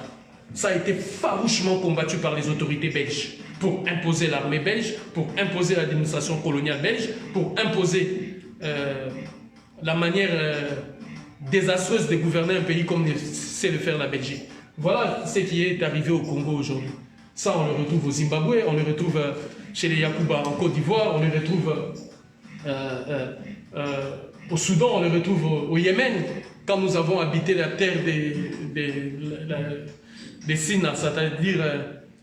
Ça a été farouchement combattu par les autorités belges pour imposer l'armée belge, pour imposer l'administration coloniale belge, pour imposer la manière désastreuse de gouverner un pays comme sait le faire la Belgique. Voilà ce qui est arrivé au Congo aujourd'hui. Ça, on le retrouve au Zimbabwe, on le retrouve chez les Yakuba en Côte d'Ivoire, on le retrouve au Soudan, on le retrouve au Yémen, quand nous avons habité la terre des Sina, c'est-à-dire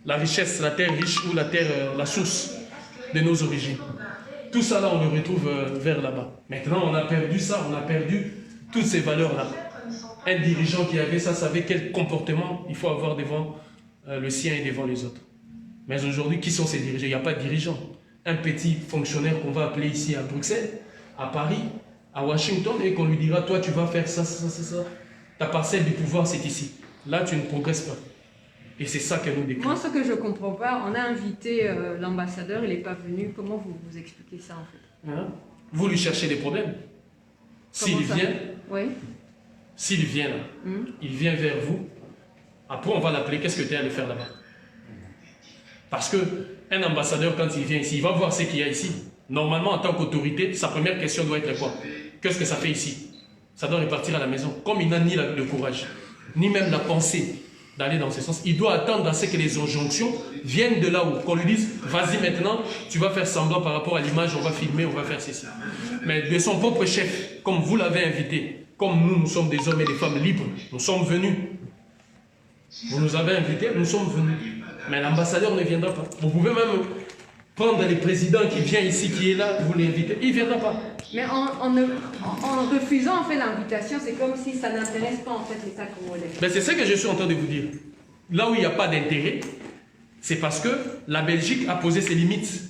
la richesse, la terre riche ou la terre, la source de nos origines. Tout ça là, on le retrouve vers là-bas. Maintenant, on a perdu ça, on a perdu toutes ces valeurs-là. Un dirigeant qui avait ça savait quel comportement il faut avoir devant le sien et devant les autres. Mais aujourd'hui, qui sont ces dirigeants? Il n'y a pas de dirigeants. Un petit fonctionnaire qu'on va appeler ici à Bruxelles, à Paris, à Washington, et qu'on lui dira, toi tu vas faire ça, ça, ça, ça. Ta parcelle du pouvoir, c'est ici. Là, tu ne progresses pas. Et c'est ça que nous décrivons. Moi, ce que je ne comprends pas, on a invité l'ambassadeur, il n'est pas venu. Comment vous expliquez ça, en fait? Hein? Vous lui cherchez des problèmes. S'il vient, oui. S'il vient là, il vient vers vous. Après, on va l'appeler, qu'est-ce que tu es allé faire là-bas? Parce qu'un ambassadeur, quand il vient ici, il va voir ce qu'il y a ici. Normalement, en tant qu'autorité, sa première question doit être quoi? Qu'est-ce que ça fait ici? Ça doit repartir à la maison. Comme il n'a ni le courage, ni même la pensée d'aller dans ce sens, il doit attendre à ce que les injonctions viennent de là-haut. Qu'on lui dise, vas-y maintenant, tu vas faire semblant par rapport à l'image, on va filmer, on va faire ceci. Mais de son propre chef, comme vous l'avez invité, comme nous sommes des hommes et des femmes libres, nous sommes venus. Vous nous avez invités, nous sommes venus. Mais l'ambassadeur ne viendra pas. Vous pouvez même prendre le président qui vient ici, qui est là, vous l'invitez, il ne viendra pas. Mais en refusant en fait l'invitation, c'est comme si ça n'intéresse pas en fait l'État congolais. Ben c'est ce que je suis en train de vous dire. Là où il n'y a pas d'intérêt, c'est parce que la Belgique a posé ses limites.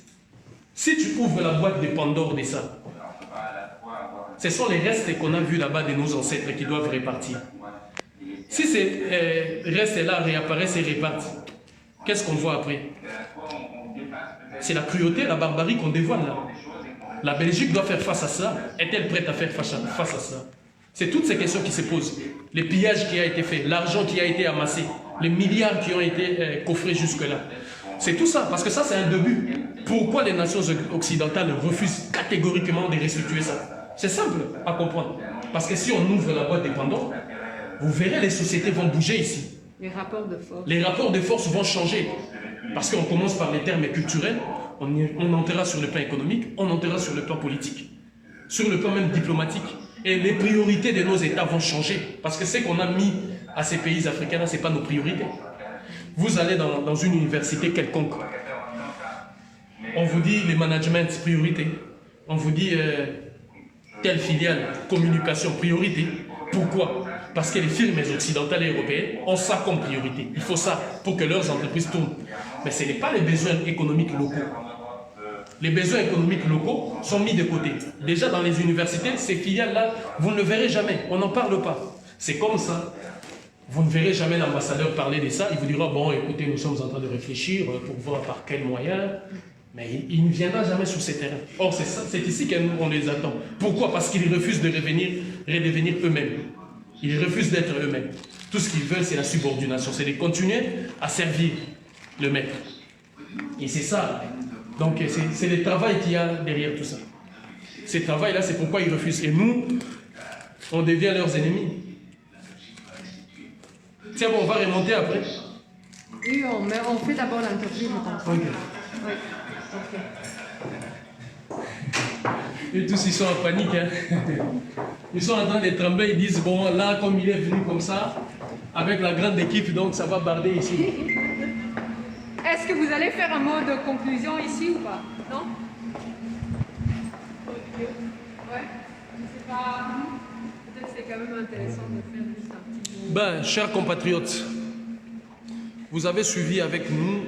Si tu ouvres la boîte de Pandore de ça, ce sont les restes qu'on a vus là-bas de nos ancêtres qui doivent répartir. Si ces restes-là réapparaissent et répartent, qu'est-ce qu'on voit après? C'est la cruauté, la barbarie qu'on dévoile là. La Belgique doit faire face à ça. Est-elle prête à faire face à ça? C'est toutes ces questions qui se posent. Les pillages qui ont été faits, l'argent qui a été amassé, les milliards qui ont été coffrés jusque-là. C'est tout ça, parce que ça c'est un début. Pourquoi les nations occidentales refusent catégoriquement de restituer ça? C'est simple à comprendre. Parce que si on ouvre la boîte des Pandore, vous verrez, les sociétés vont bouger ici. Les rapports de force. Les rapports de force vont changer. Parce qu'on commence par les termes culturels, on entrera sur le plan économique, on entrera sur le plan politique, sur le plan même diplomatique. Et les priorités de nos États vont changer. Parce que ce qu'on a mis à ces pays africains-là, ce n'est pas nos priorités. Vous allez dans une université quelconque. On vous dit les management priorité. On vous dit telle filiale, communication priorité. Pourquoi? Parce que les firmes occidentales et européennes ont ça comme priorité. Il faut ça pour que leurs entreprises tournent. Mais ce n'est pas les besoins économiques locaux. Les besoins économiques locaux sont mis de côté. Déjà dans les universités, ces filiales-là, vous ne le verrez jamais. On n'en parle pas. C'est comme ça. Vous ne verrez jamais l'ambassadeur parler de ça. Il vous dira, bon, écoutez, nous sommes en train de réfléchir pour voir par quels moyens. Mais il ne viendra jamais sur ces terrains. Or, c'est ici qu'on les attend. Pourquoi? Parce qu'ils refusent de redevenir eux-mêmes. Ils refusent d'être eux-mêmes. Tout ce qu'ils veulent, c'est la subordination. C'est de continuer à servir le maître. Et c'est ça. Donc, c'est le travail qu'il y a derrière tout ça. Ce travail-là, c'est pourquoi ils refusent. Et nous, on devient leurs ennemis. Tiens, bon, on va remonter après. Oui, on fait d'abord l'interview, je pense. Ok. Oui. Ok. Et tous, ils sont en panique. Hein. Ils sont en train de trembler. Ils disent, bon, là, comme il est venu comme ça, avec la grande équipe, donc ça va barder ici. Est-ce que vous allez faire un mot de conclusion ici ou pas? Non? Ouais. Je sais pas. Peut-être que c'est quand même intéressant de faire juste un petit mot. Ben, chers compatriotes, vous avez suivi avec nous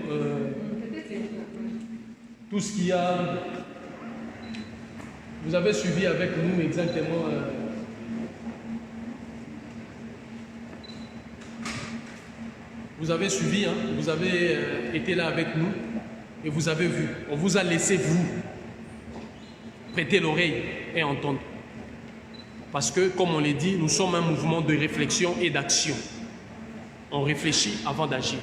tout ce qu'il y a. Vous avez suivi avec nous exactement. Vous avez suivi, hein, vous avez été là avec nous et vous avez vu. On vous a laissé, vous, prêter l'oreille et entendre. Parce que, comme on l'a dit, nous sommes un mouvement de réflexion et d'action. On réfléchit avant d'agir.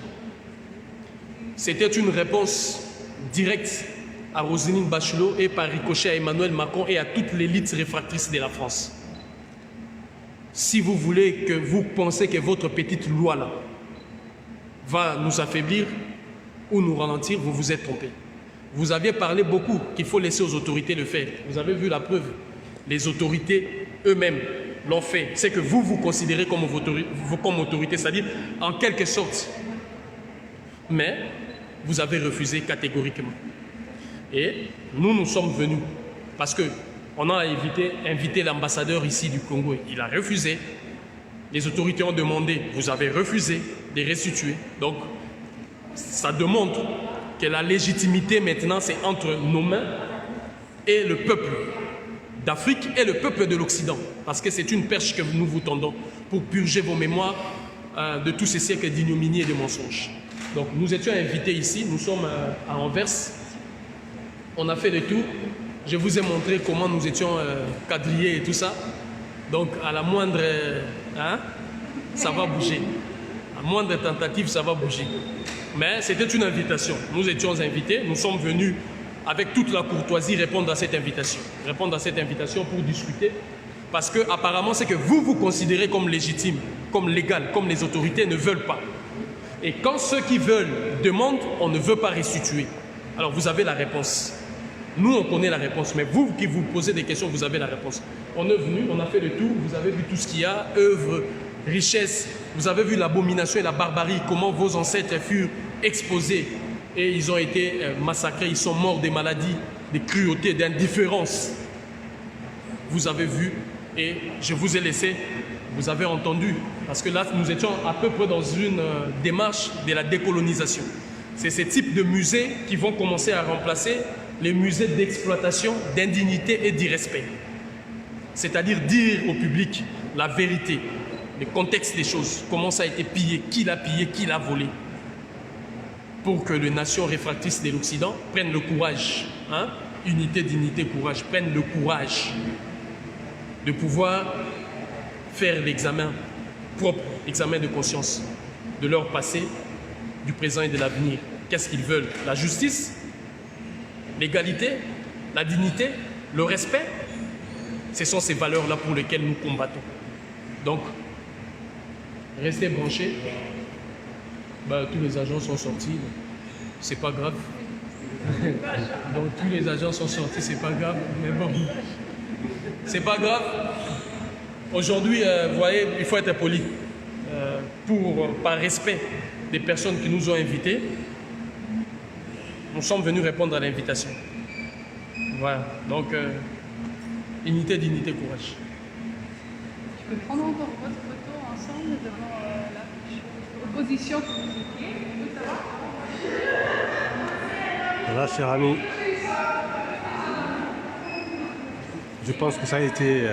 C'était une réponse directe à Roselyne Bachelot et par ricochet à Emmanuel Macron et à toute l'élite réfractrice de la France. Si vous voulez que vous pensez que votre petite loi là va nous affaiblir ou nous ralentir, vous vous êtes trompé. Vous aviez parlé beaucoup qu'il faut laisser aux autorités le faire. Vous avez vu la preuve. Les autorités eux-mêmes l'ont fait. C'est que vous vous considérez comme autorité, c'est-à-dire en quelque sorte. Mais vous avez refusé catégoriquement. Et nous sommes venus parce qu'on a invité l'ambassadeur ici du Congo. Il a refusé. Les autorités ont demandé, vous avez refusé de restituer. Donc, ça démontre que la légitimité maintenant, c'est entre nos mains et le peuple d'Afrique et le peuple de l'Occident. Parce que c'est une perche que nous vous tendons pour purger vos mémoires de tous ces siècles d'ignominie et de mensonges. Donc, nous étions invités ici, nous sommes à Anvers. On a fait le tour. Je vous ai montré comment nous étions quadrillés et tout ça. Donc, à la moindre... ça va bouger. À moindre tentative, ça va bouger. Mais c'était une invitation. Nous étions invités. Nous sommes venus avec toute la courtoisie répondre à cette invitation. Répondre à cette invitation pour discuter. Parce que apparemment, c'est que vous vous considérez comme légitime, comme légal, comme les autorités ne veulent pas. Et quand ceux qui veulent demandent, on ne veut pas restituer. Alors vous avez la réponse. Nous, on connaît la réponse, mais vous qui vous posez des questions, vous avez la réponse. On est venu, on a fait le tour, vous avez vu tout ce qu'il y a, œuvres, richesses, vous avez vu l'abomination et la barbarie, comment vos ancêtres furent exposés et ils ont été massacrés, ils sont morts des maladies, des cruautés, d'indifférence. Vous avez vu et je vous ai laissé, vous avez entendu, parce que là, nous étions à peu près dans une démarche de la décolonisation. C'est ces types de musées qui vont commencer à remplacer les musées d'exploitation, d'indignité et d'irrespect. C'est-à-dire dire au public la vérité, le contexte des choses, comment ça a été pillé, qui l'a volé, pour que les nations réfractrices de l'Occident prennent le courage, unité, dignité, courage, prennent le courage de pouvoir faire l'examen propre, l'examen de conscience de leur passé, du présent et de l'avenir. Qu'est-ce qu'ils veulent? La justice? L'égalité, la dignité, le respect, ce sont ces valeurs-là pour lesquelles nous combattons. Donc, restez branchés. Bah, tous les agents sont sortis. C'est pas grave. Donc tous les agents sont sortis, c'est pas grave. Mais bon, c'est pas grave. Aujourd'hui, vous voyez, il faut être poli. Par respect des personnes qui nous ont invités, nous sommes venus répondre à l'invitation. Voilà. Donc, unité, dignité, courage. Je peux prendre encore votre photo ensemble devant l'opposition que vous étiez. Ça va? Voilà, cher ami. Je pense que ça a été...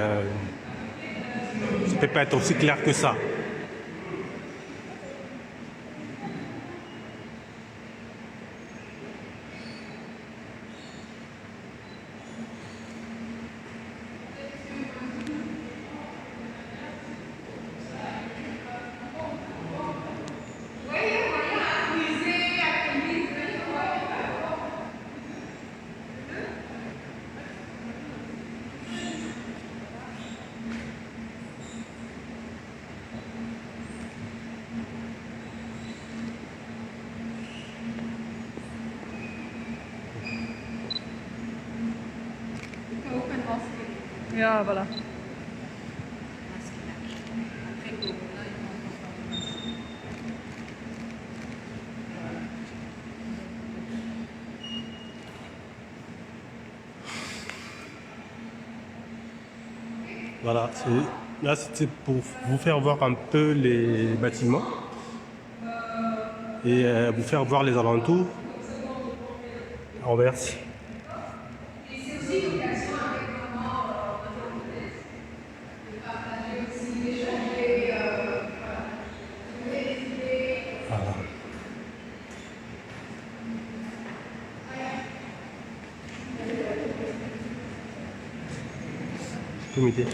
ça ne peut pas être aussi clair que ça. Ja, voilà. Voilà, là c'était pour vous faire voir un peu les bâtiments et vous faire voir les alentours. Anvers. Comité.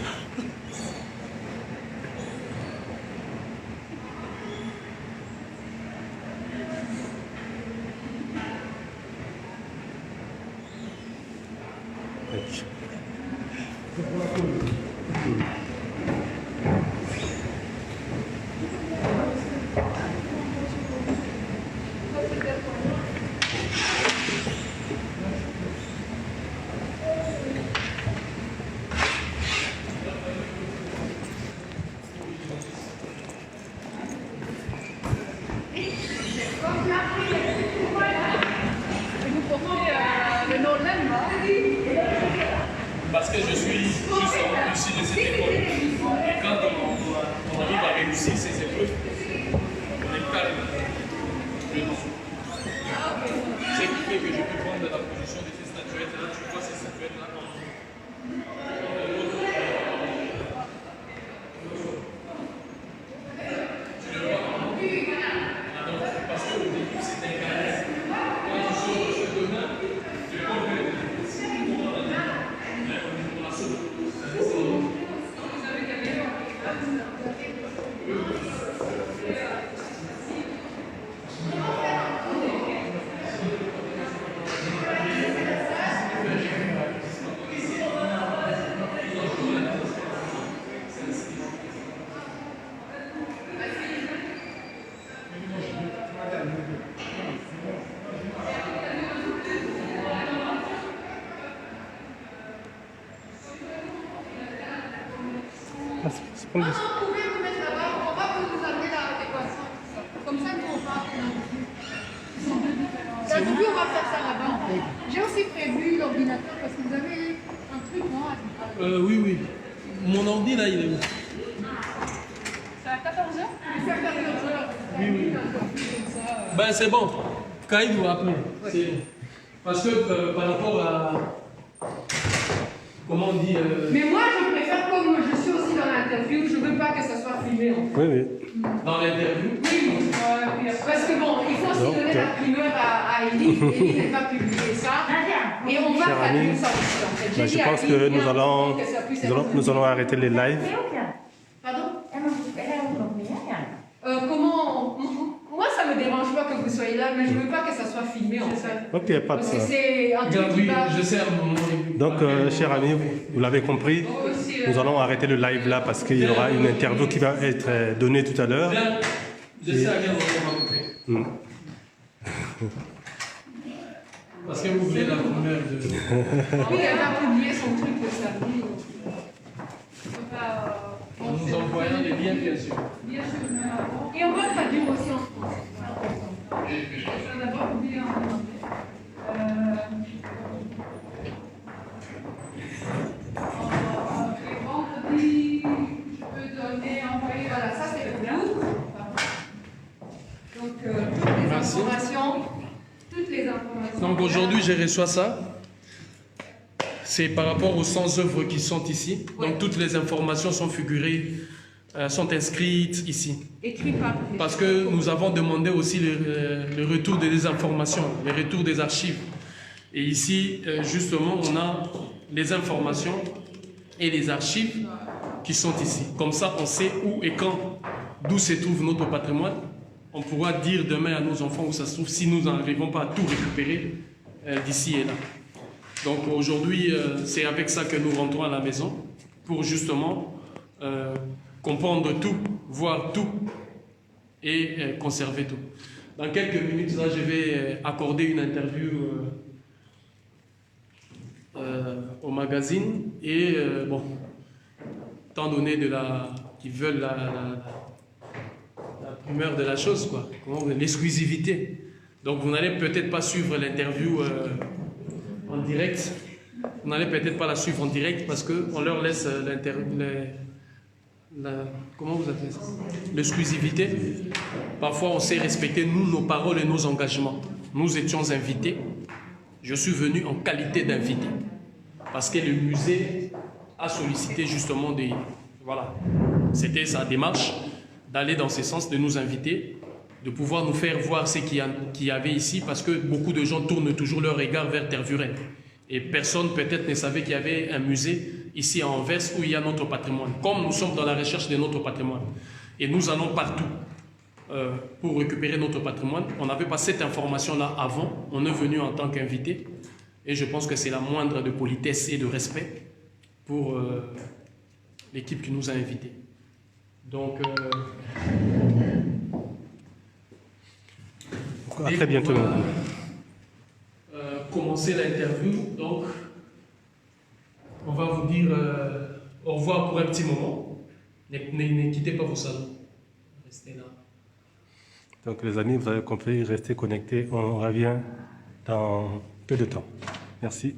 Parce que je suis juste issu de cette école. Et quand on arrive à réussir ces épreuves, on est calme. C'est ce qui fait que je peux prendre la position de ces statuettes-là. Tu vois ces statuettes-là. Tu le vois. Alors, parce qu'au début, c'était un carré. Quand ils sont sur le chemin, tu peux voir. Vous pouvez vous mettre là-bas, on va vous amener la décoration. Comme ça, nous, on va. D'habitude, on va faire ça là-bas, en fait. J'ai aussi prévu l'ordinateur parce que vous avez un truc, non? Oui, oui. Mon ordi, là, il est où? C'est à 14h? C'est à 14h. Oui, oui. Ben, c'est bon. Kaïd vous appeler. Parce que par rapport à. Comment on dit Mais moi, je préfère, comme je suis aussi dans l'interview, je ne veux pas que ça soit filmé. En fait. Oui, oui. Dans l'interview? Oui, parce que bon, il faut aussi donner la primeur à Elie. Elie n'est pas publié ça. Et on va traduire ça aussi, en fait. Je pense que nous allons arrêter les lives. Pardon? Comment... Moi, ça ne me dérange pas que vous soyez là, mais je ne veux pas que ça soit filmé, en fait. Ok, pas de Parce que ça. c'est un truc Oui, qui va... je sais à mon moment. Donc, cher ami, vous l'avez compris. Aussi, Nous allons arrêter le live là parce qu'il y aura une interview qui va être donnée tout à l'heure. J'essaie à regarder comment on fait. Parce que vous voulez la première de... Oui, elle va publier son truc de samedi. En nous envoyant les liens, bien sûr. Bien sûr, et on va traduire aussi en français. On va d'abord publier en anglais. Et vendredi, je peux donner, envoyer, voilà, ça c'est le cours. Donc, toutes les informations. Donc aujourd'hui, je reçois ça. C'est par rapport aux 100 œuvres qui sont ici. Ouais. Donc toutes les informations sont figurées, sont inscrites ici. Écrit par. Parce que nous avons demandé aussi le retour des informations, le retour des archives. Et ici, justement, on a les informations et les archives qui sont ici. Comme ça, on sait où et quand, d'où se trouve notre patrimoine. On pourra dire demain à nos enfants où ça se trouve si nous n'arrivons pas à tout récupérer d'ici et là. Donc aujourd'hui, c'est avec ça que nous rentrons à la maison pour justement comprendre tout, voir tout et conserver tout. Dans quelques minutes, là, je vais accorder une interview au magazine et bon, étant donné qu'ils veulent la primeur de la chose, quoi, l'exclusivité. Donc vous n'allez peut-être pas suivre l'interview en direct. Vous n'allez peut-être pas la suivre en direct parce qu'on leur laisse comment vous appelez ça? L'exclusivité. Parfois on sait respecter nous, nos paroles et nos engagements. Nous étions invités. Je suis venu en qualité d'invité parce que le musée a sollicité justement des... Voilà, c'était sa démarche d'aller dans ce sens, de nous inviter, de pouvoir nous faire voir ce qu'il y avait ici, parce que beaucoup de gens tournent toujours leur regard vers Tervuren. Et personne peut-être ne savait qu'il y avait un musée ici à Anvers où il y a notre patrimoine. Comme nous sommes dans la recherche de notre patrimoine, et nous allons partout pour récupérer notre patrimoine, on n'avait pas cette information-là avant, on est venu en tant qu'invité, et je pense que c'est la moindre de politesse et de respect pour l'équipe qui nous a invités. Donc, à très bientôt. Commencer l'interview, donc on va vous dire au revoir pour un petit moment. Ne quittez pas vos salons. Restez là. Donc les amis, vous avez compris, restez connectés. On revient dans peu de temps. Merci.